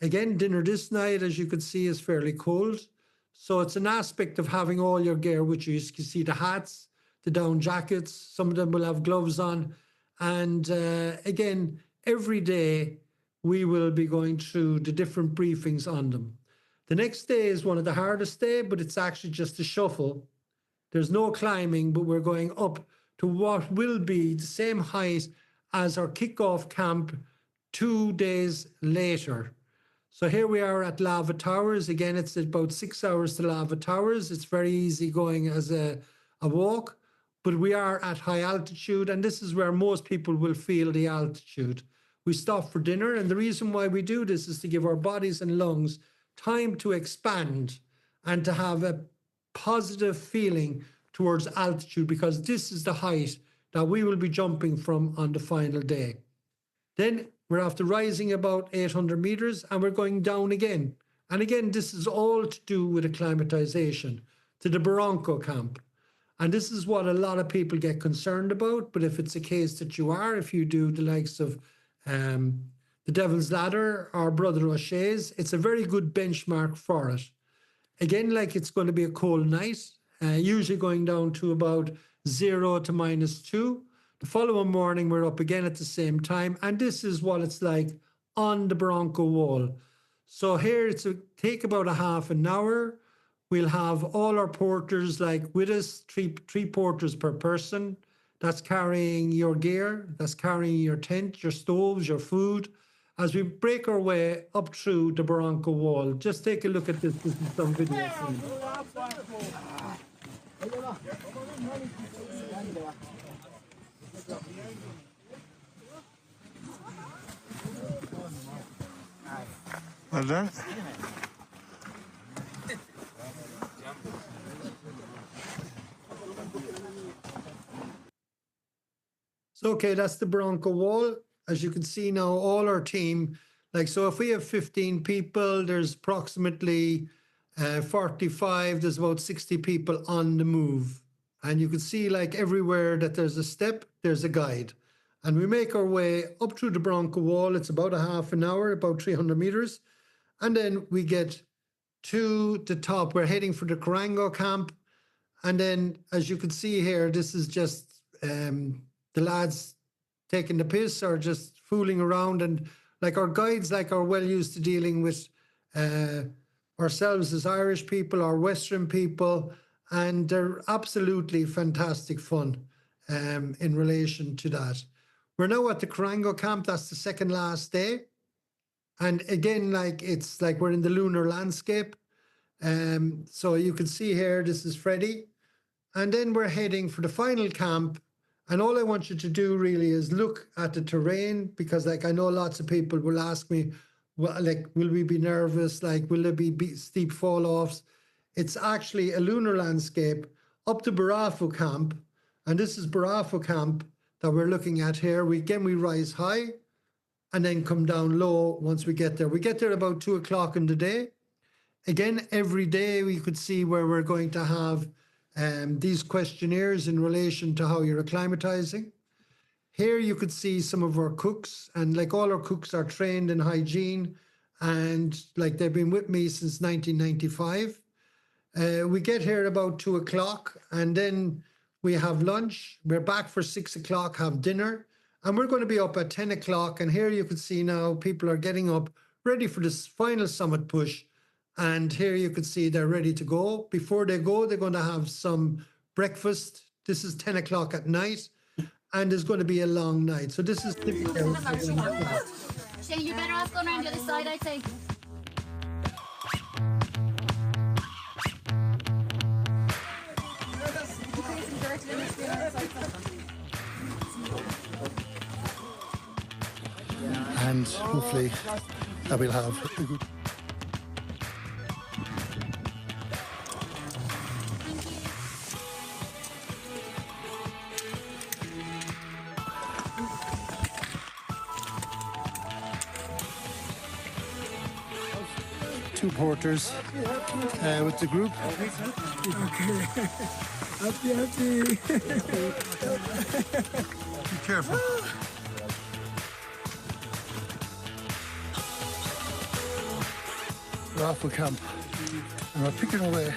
Again, dinner this night, as you can see, is fairly cold. So it's an aspect of having all your gear with you. You can see the hats, the down jackets, some of them will have gloves on. And again, every day we will be going through the different briefings on them. The next day is one of the hardest days, but it's actually just a shuffle. There's no climbing, but we're going up to what will be the same height as our kickoff camp 2 days later. So here we are at Lava Towers. Again, it's about 6 hours to Lava Towers. It's very easy going as a walk, but we are at high altitude, and this is where most people will feel the altitude. We stop for dinner, and the reason why we do this is to give our bodies and lungs time to expand and to have a positive feeling towards altitude, because this is the height that we will be jumping from on the final day. Then we're after rising about 800 meters and we're going down again. And again, this is all to do with acclimatization to the Barranco camp. And this is what a lot of people get concerned about. But if it's a case that you are, if you do the likes of the Devil's Ladder or Brother O'Shea's, it's a very good benchmark for it. Again, like it's going to be a cold night, usually going down to about 0 to -2. The following morning, we're up again at the same time. And this is what it's like on the Barranco wall. So here it's take about a half an hour. We'll have all our porters like with us, three porters per person. That's carrying your gear, that's carrying your tent, your stoves, your food. As we break our way up through the Barranco wall, just take a look at this. This is some video. Well done. So, okay, that's the Barranco wall. As you can see now, all our team, like, so if we have 15 people, there's approximately 45, there's about 60 people on the move. And you can see like everywhere that there's a step, there's a guide. And we make our way up through the Barranco wall. It's about a half an hour, about 300 meters. And then we get to the top. We're heading for the Carango camp. And then, as you can see here, this is just the lads taking the piss or just fooling around. And like our guides, like are well used to dealing with ourselves as Irish people or Western people. And they're absolutely fantastic fun in relation to that. We're now at the Carango camp. That's the second last day. And again, like it's like we're in the lunar landscape. So you can see here, this is Freddie. And then we're heading for the final camp. And all I want you to do really is look at the terrain, because like I know lots of people will ask me, well, like, will we be nervous? Like, will there be steep fall-offs? It's actually a lunar landscape up to Barafo camp. And this is Barafo camp that we're looking at here. We rise high and then come down low once we get there. We get there about 2 o'clock in the day. Again, every day we could see where we're going to have these questionnaires in relation to how you're acclimatizing. Here you could see some of our cooks, and like all our cooks are trained in hygiene, and like they've been with me since 1995. We get here about 2 o'clock, and then we have lunch. We're back for 6 o'clock, have dinner, and we're going to be up at 10 o'clock. And here you can see now people are getting up, ready for this final summit push. And here you can see they're ready to go. Before they go, they're going to have some breakfast. This is 10 o'clock at night, and there's going to be a long night. So this is typical. Shane, you're better off going around the other side, I'd say. And hopefully I will have a good... two porters with the group. Happy. Be careful. We're off with camp and we're picking away.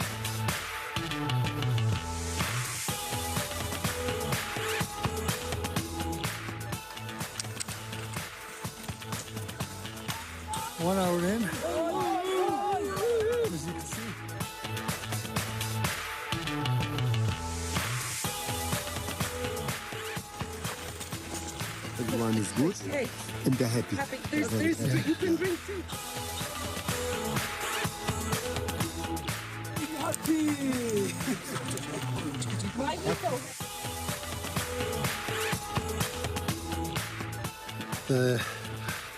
One hour in, as you can see. Everyone is good and they're happy. There's you can drink too.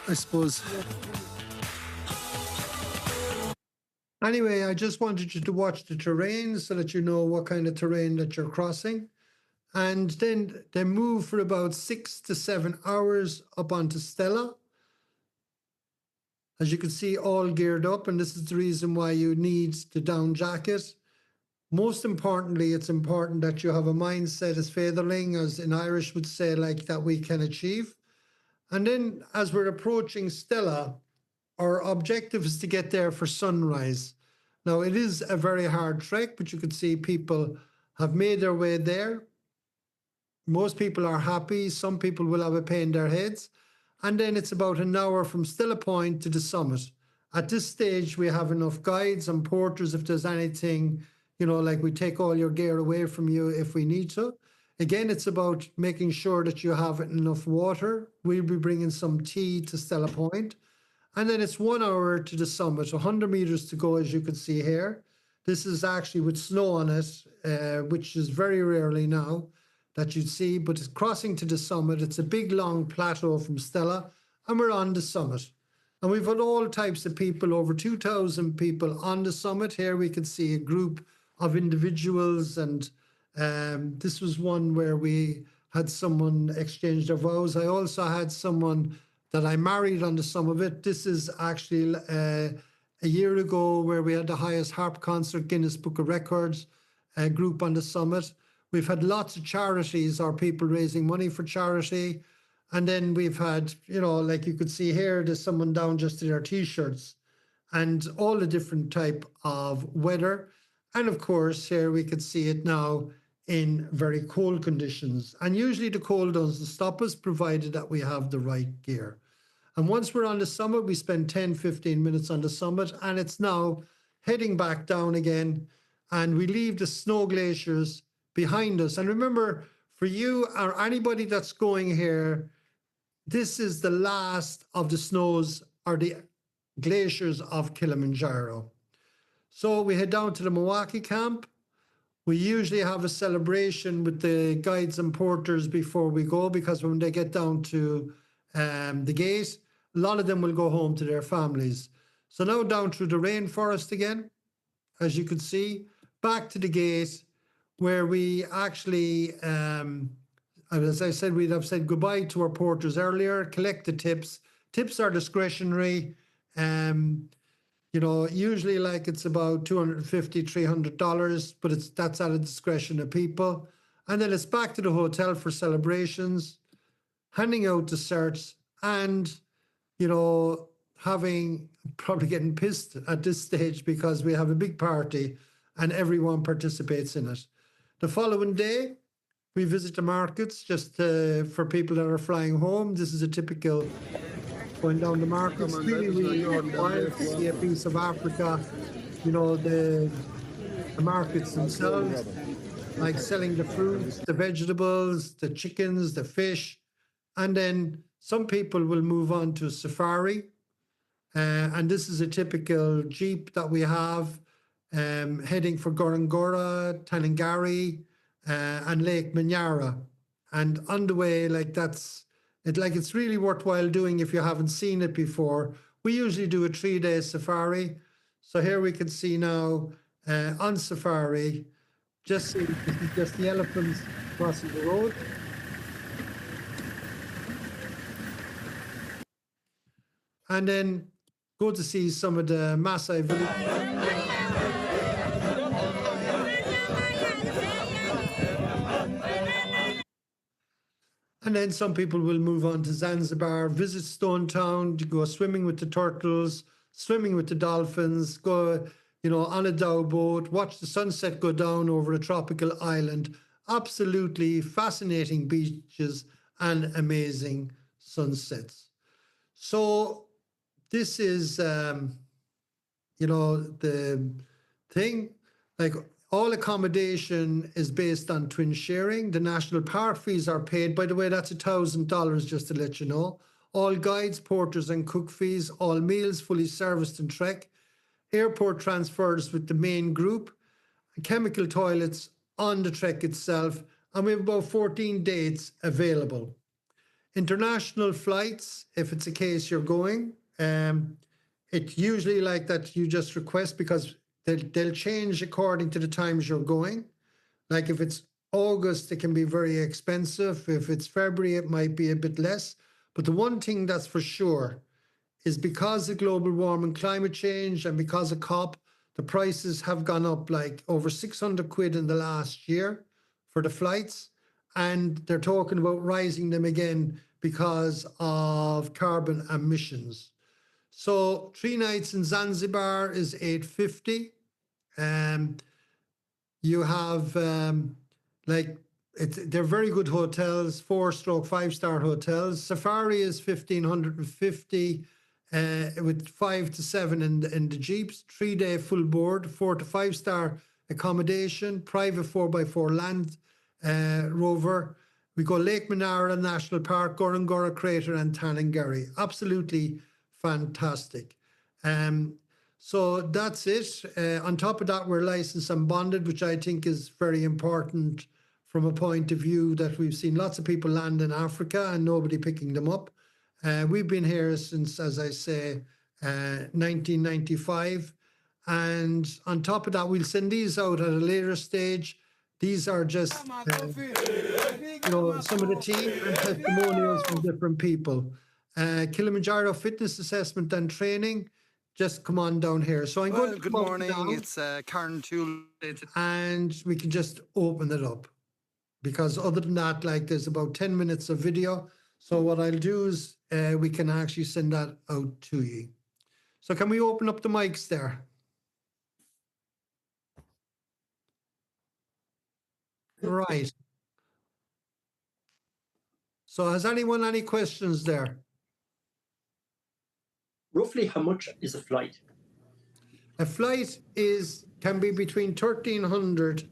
I suppose. Anyway, I just wanted you to watch the terrain so that you know what kind of terrain that you're crossing. And then they move for about 6 to 7 hours up onto Stella. As you can see, all geared up, and this is the reason why you need the down jacket. Most importantly, it's important that you have a mindset as featherling, as in Irish would say, like that we can achieve. And then as we're approaching Stella, our objective is to get there for sunrise. Now, it is a very hard trek, but you can see people have made their way there. Most people are happy. Some people will have a pain in their heads. And then it's about an hour from Stella Point to the summit. At this stage, we have enough guides and porters if there's anything, like we take all your gear away from you if we need to. Again, it's about making sure that you have enough water. We'll be bringing some tea to Stella Point. And then it's 1 hour to the summit, 100 meters to go, as you can see here. This is actually with snow on it, which is very rarely now that you'd see, but it's crossing to the summit. It's a big, long plateau from Stella, and we're on the summit. And we've had all types of people, over 2,000 people on the summit. Here we can see a group of individuals, and this was one where we had someone exchange their vows. I also had someone that I married on the summit of it. This is actually a year ago where we had the highest harp concert, Guinness Book of Records group on the summit. We've had lots of charities or people raising money for charity. And then we've had, like you could see here, there's someone down just in their T-shirts and all the different type of weather. And of course, here we could see it now in very cold conditions. And usually the cold doesn't stop us, provided that we have the right gear. And once we're on the summit, we spend 10, 15 minutes on the summit, and it's now heading back down again. And we leave the snow glaciers behind us. And remember, for you or anybody that's going here, this is the last of the snows or the glaciers of Kilimanjaro. So we head down to the Milwaukee camp. We usually have a celebration with the guides and porters before we go, because when they get down to the gate, a lot of them will go home to their families. So now down through the rainforest again, as you can see, back to the gate, where we actually, as I said, we'd have said goodbye to our porters earlier, collect the tips. Tips are discretionary. Usually like it's about $250, $300, but that's at the discretion of people. And then it's back to the hotel for celebrations, handing out desserts, and, probably getting pissed at this stage because we have a big party and everyone participates in it. The following day, we visit the markets just for people that are flying home. This is a typical going down the markets. Really wild to see a piece of Africa, the markets themselves, like selling the fruits, the vegetables, the chickens, the fish. And then some people will move on to safari. And this is a typical Jeep that we have heading for Gorongora, Tanangari, and Lake Manyara. And on the way, it's really worthwhile doing if you haven't seen it before. We usually do a 3-day safari. So here we can see now on safari, just the elephants crossing the road. And then go to see some of the Maasai village. And then some people will move on to Zanzibar, visit Stone Town, to go swimming with the turtles, swimming with the dolphins, go, on a dhow boat, watch the sunset go down over a tropical island. Absolutely fascinating beaches and amazing sunsets. So this is, the thing. Like, all accommodation is based on twin sharing. The national park fees are paid. By the way, that's $1,000, just to let you know. All guides, porters and cook fees, all meals fully serviced in Trek. Airport transfers with the main group. Chemical toilets on the Trek itself. And we have about 14 dates available. International flights, if it's a case you're going, it's usually like that you just request, because they'll change according to the times you're going. Like if it's August, it can be very expensive. If it's February, it might be a bit less. But the one thing that's for sure is, because of global warming, climate change, and because of COP, the prices have gone up like over 600 quid in the last year for the flights. And they're talking about rising them again because of carbon emissions. So 3 nights in Zanzibar is $850. You have they're very good hotels, 4-5-star hotels. Safari is $1,550 with 5 to 7 in the jeeps. 3-day full board, 4 to 5-star accommodation, private 4x4 Land Rover. We go Lake Manara National Park, Gorongora Crater, and Tarangire. Absolutely fantastic. So that's it. On top of that, we're licensed and bonded, which I think is very important from a point of view that we've seen lots of people land in Africa and nobody picking them up. We've been here since, as I say, 1995. And on top of that, we'll send these out at a later stage. These are just, some of the team and testimonials from different people. Kilimanjaro fitness assessment and training. Just come on down here. So I'm going to good morning. It's Karen Tool. And we can just open it up, because other than that, like, there's about 10 minutes of video. So what I'll do is we can actually send that out to you. So can we open up the mics there? Right. So has anyone any questions there? Roughly how much is a flight? A flight can be between 1,300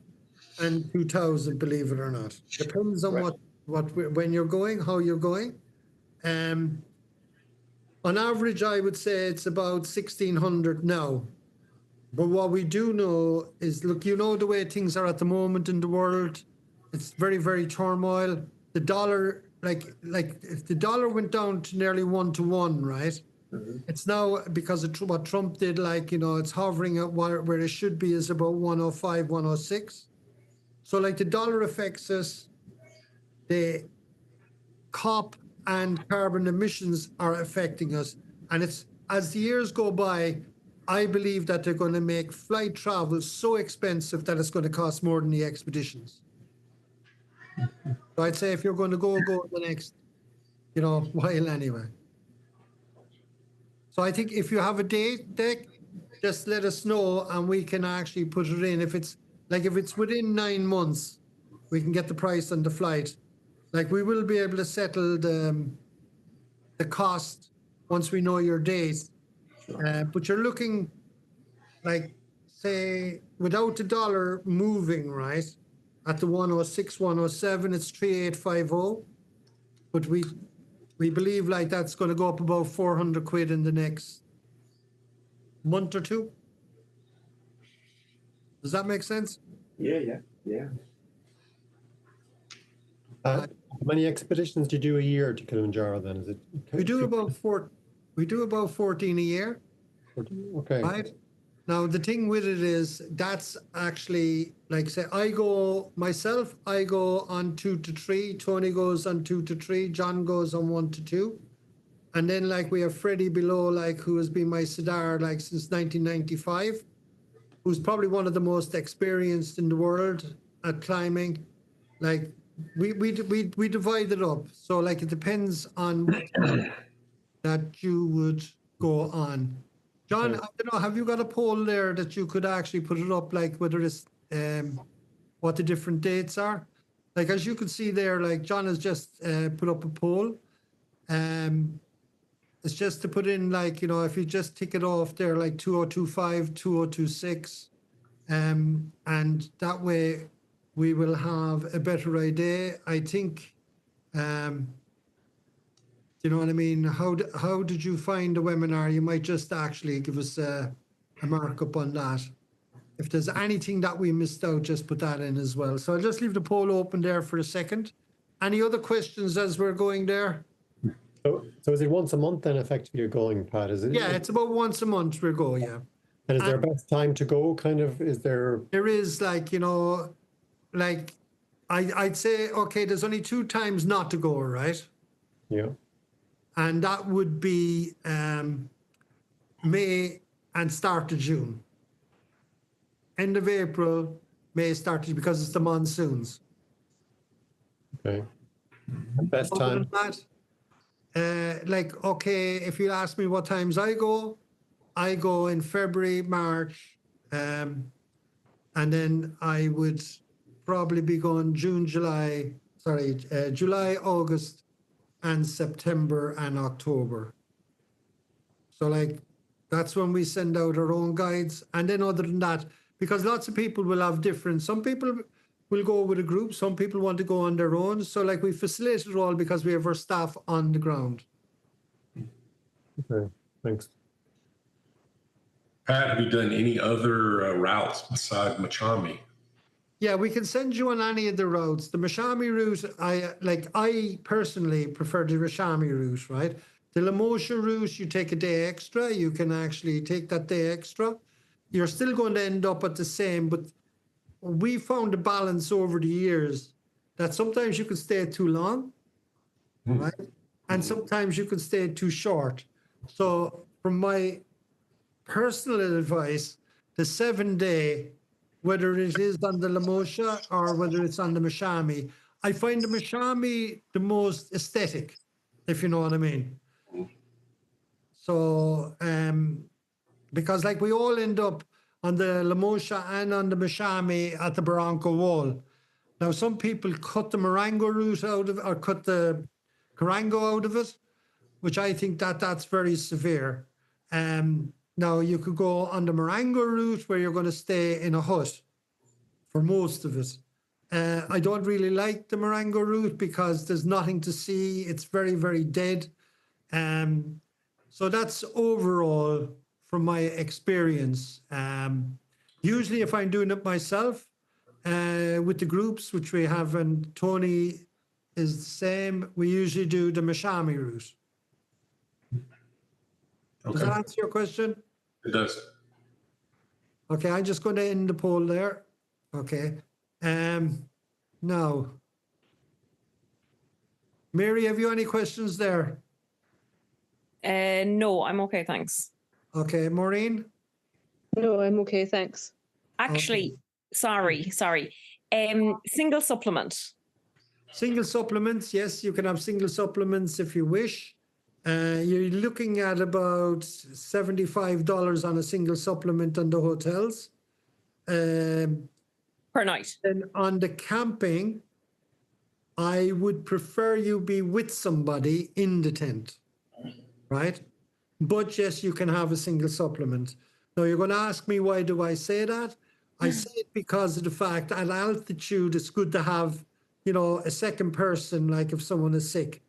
and 2,000, believe it or not. Depends on when you're going, how you're going. On average, I would say it's about 1,600 now. But what we do know is, look, the way things are at the moment in the world, it's very, very turmoil. The dollar, like if the dollar went down to nearly 1-to-1, right? Mm-hmm. It's now, because of what Trump did, it's hovering at where it should be, is about 105, 106. So the dollar affects us, the COP and carbon emissions are affecting us. And it's, as the years go by, I believe that they're going to make flight travel so expensive that it's going to cost more than the expeditions. So I'd say if you're going to go the next, while anyway. So I think if you have a date, Dick, just let us know and we can actually put it in. If it's within 9 months, we can get the price on the flight. We will be able to settle the cost once we know your date. But you're looking, say, without the dollar moving, right, at the 106, 107, it's 3,850. But we believe that's going to go up about 400 quid in the next month or two. Does that make sense? Yeah. How many expeditions do you do a year to Kilimanjaro then? Is it? We do about 14 a year. 14? Okay. Right? Now, the thing with it is, that's actually, say, I go on 2 to 3, Tony goes on 2 to 3, John goes on 1 to 2. And then like we have Freddie below, like who has been my Sidar like since 1995, who's probably one of the most experienced in the world at climbing. Like we divide it up. So like it depends on what that you would go on. John, I don't know, have you got a poll there that you could actually put it up, like whether it's what the different dates are? Like as you can see there, like John has just put up a poll. It's just to put in like, you know, if you just tick it off there, like 2025, 2026, and that way we will have a better idea. I think, you know what I mean? How did you find the webinar? You might just actually give us a markup on that. If there's anything that we missed out, just put that in as well. So I'll just leave the poll open there for a second. Any other questions as we're going there? So is it once a month then effectively you're going, Pat? Is it? Yeah, it's about once a month we go, yeah. And is there a best time to go kind of? Is there? There is like, you know, like I'd say, okay, there's only 2 times not to go, right? Yeah. And that would be May and start of June. End of April, May start of, because it's the monsoons. Okay. Best Other time? than that, like, okay, if you ask me what times I go in February, March, and then I would probably be going July, August, and September and October. So like, that's when we send out our own guides. And then other than that, because lots of people will have different, some people will go with a group, some people want to go on their own. So like we facilitate it all because we have our staff on the ground. Okay, thanks. Pat, have you done any other routes beside Machami? Yeah, we can send you on any of the routes. The Mashami route, I personally prefer the Mashami route, right? The Lamosha route, you take a day extra. You can actually take that day extra. You're still going to end up at the same, but we found a balance over the years that sometimes you can stay too long, right? And sometimes you can stay too short. So from my personal advice, the 7-day, whether it is on the Lamosha or whether it's on the Mashami, I find the Mashami the most aesthetic, if you know what I mean. So, because like we all end up on the Lamosha and on the Mashami at the Barranco Wall. Now, some people cut the Marengo route out of, or cut the Carango out of it, which I think that's very severe. Now, you could go on the Marengo route where you're going to stay in a hut for most of it. I don't really like the Marengo route because there's nothing to see. It's very, very dead. So that's overall from my experience. Usually if I'm doing it myself with the groups, which we have, and Tony is the same, we usually do the Mashami route. Does that answer your question? It does. Okay, I'm just going to end the poll there. Okay. Now, Mary, have you any questions there? No, I'm okay, thanks. Okay, Maureen? No, I'm okay, thanks. Actually, sorry. Single supplement. Single supplements, yes, you can have single supplements if you wish. You're looking at about $75 on a single supplement on the hotels. Per night. And on the camping, I would prefer you be with somebody in the tent, right? But yes, you can have a single supplement. Now, you're going to ask me, why do I say that? I say it because of the fact at altitude, it's good to have, you know, a second person, like if someone is sick.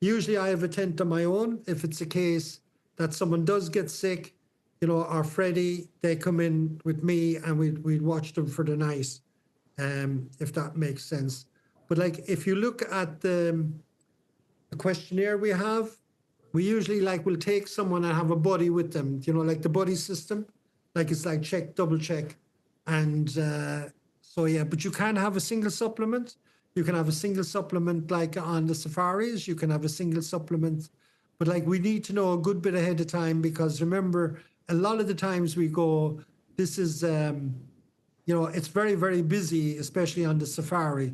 Usually I have a tent of my own. If it's a case that someone does get sick, you know, or Freddie, they come in with me and we'd watch them for the night, if that makes sense. But like, if you look at the questionnaire we have, we usually will take someone and have a buddy with them, you know, like the buddy system, like it's like check, double check. And so, yeah, but you can have a single supplement. You can have a single supplement like on the safaris. You can have a single supplement. But like we need to know a good bit ahead of time because remember, a lot of the times we go, this is, it's very, very busy, especially on the safari.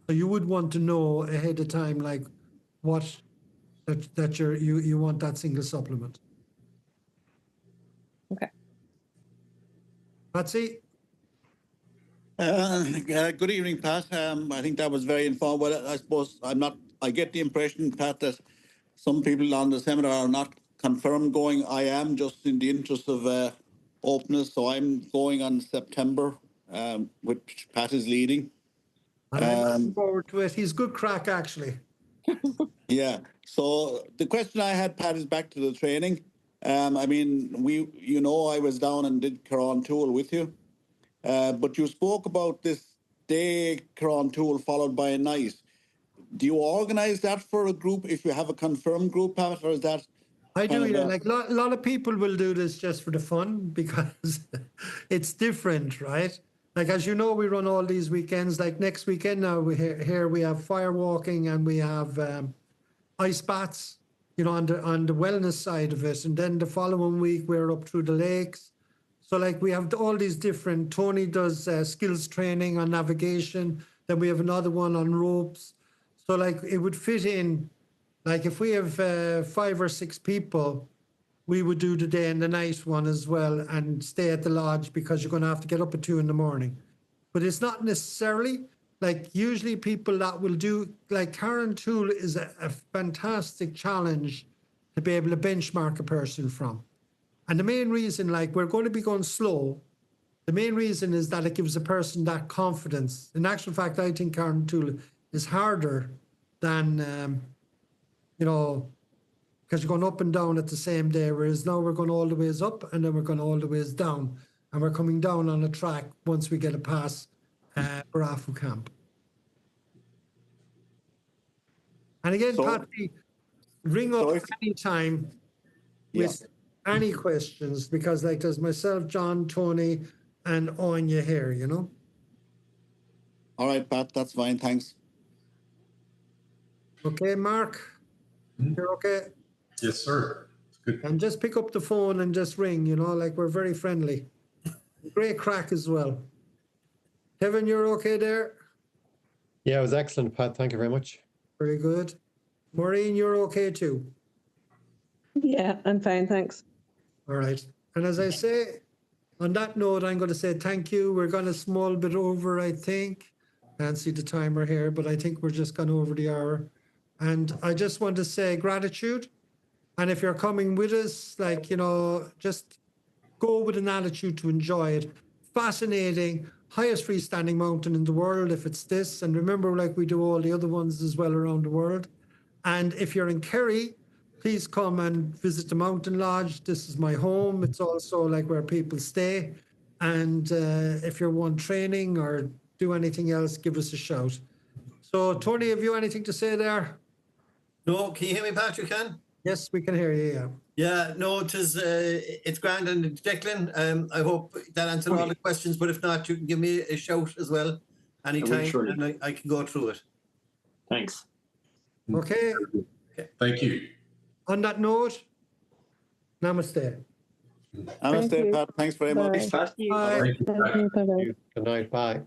So you would want to know ahead of time, like what that you want that single supplement. Okay. Patsy? Good evening, Pat. I think that was very informative. I suppose I get the impression, Pat, that some people on the seminar are not confirmed going. I am, just in the interest of openness. So I'm going on September, which Pat is leading. I'm looking forward to it. He's good crack, actually. Yeah. So the question I had, Pat, is back to the training. I mean, I was down and did Quran Tool with you. But you spoke about this day Quran Tool followed by a night. Do you organize that for a group if you have a confirmed group, Pat, or is that? I do, yeah. Like a lot of people will do this just for the fun because it's different, right? Like, as you know, we run all these weekends. Like next weekend now, we have fire walking and we have ice baths, on the wellness side of it. And then the following week, we're up through the lakes. So like we have all these different, Tony does skills training on navigation. Then we have another one on ropes. So like it would fit in, like if we have 5 or 6 people, we would do the day and the night one as well and stay at the lodge because you're going to have to get up at 2 a.m. But it's not necessarily, like usually people that will do, like Karen Tool is a fantastic challenge to be able to benchmark a person from. And the main reason, like we're going to be going slow, the main reason is that it gives a person that confidence. In actual fact, I think Karen Tool is harder than, because you're going up and down at the same day, whereas now we're going all the ways up and then we're going all the ways down. And we're coming down on a track once we get a pass Barafu camp. And again, Patty, ring up anytime with any questions because like there's myself, John, Tony, and Anya here, All right, Pat, that's fine. Thanks. Okay, Mark? You're okay? Yes, sir. It's good. And just pick up the phone and just ring, like we're very friendly. Great crack as well. Kevin, you're okay there? Yeah, it was excellent, Pat. Thank you very much. Very good. Maureen, you're okay too? Yeah, I'm fine, thanks. All right. And as I say, on that note, I'm going to say thank you. We're going a small bit over, I think. Can't see the timer here, but I think we're just gone over the hour. And I just want to say gratitude. And if you're coming with us, like, just go with an attitude to enjoy it. Fascinating, highest freestanding mountain in the world, if it's this. And remember, like we do all the other ones as well around the world. And if you're in Kerry, please come and visit the Mountain Lodge. This is my home. It's also like where people stay. And if you want training or do anything else, give us a shout. So, Tony, have you anything to say there? No, can you hear me, Patrick? Can? Yes, we can hear you, yeah. Yeah, no, it's grand and Declan. I hope that answered all the questions, but if not, you can give me a shout as well anytime and I can go through it. Thanks. Okay. Thank you. On that note, namaste. Namaste, Pat. Thanks very much. Bye. Thank you. Bye. Good night. Bye.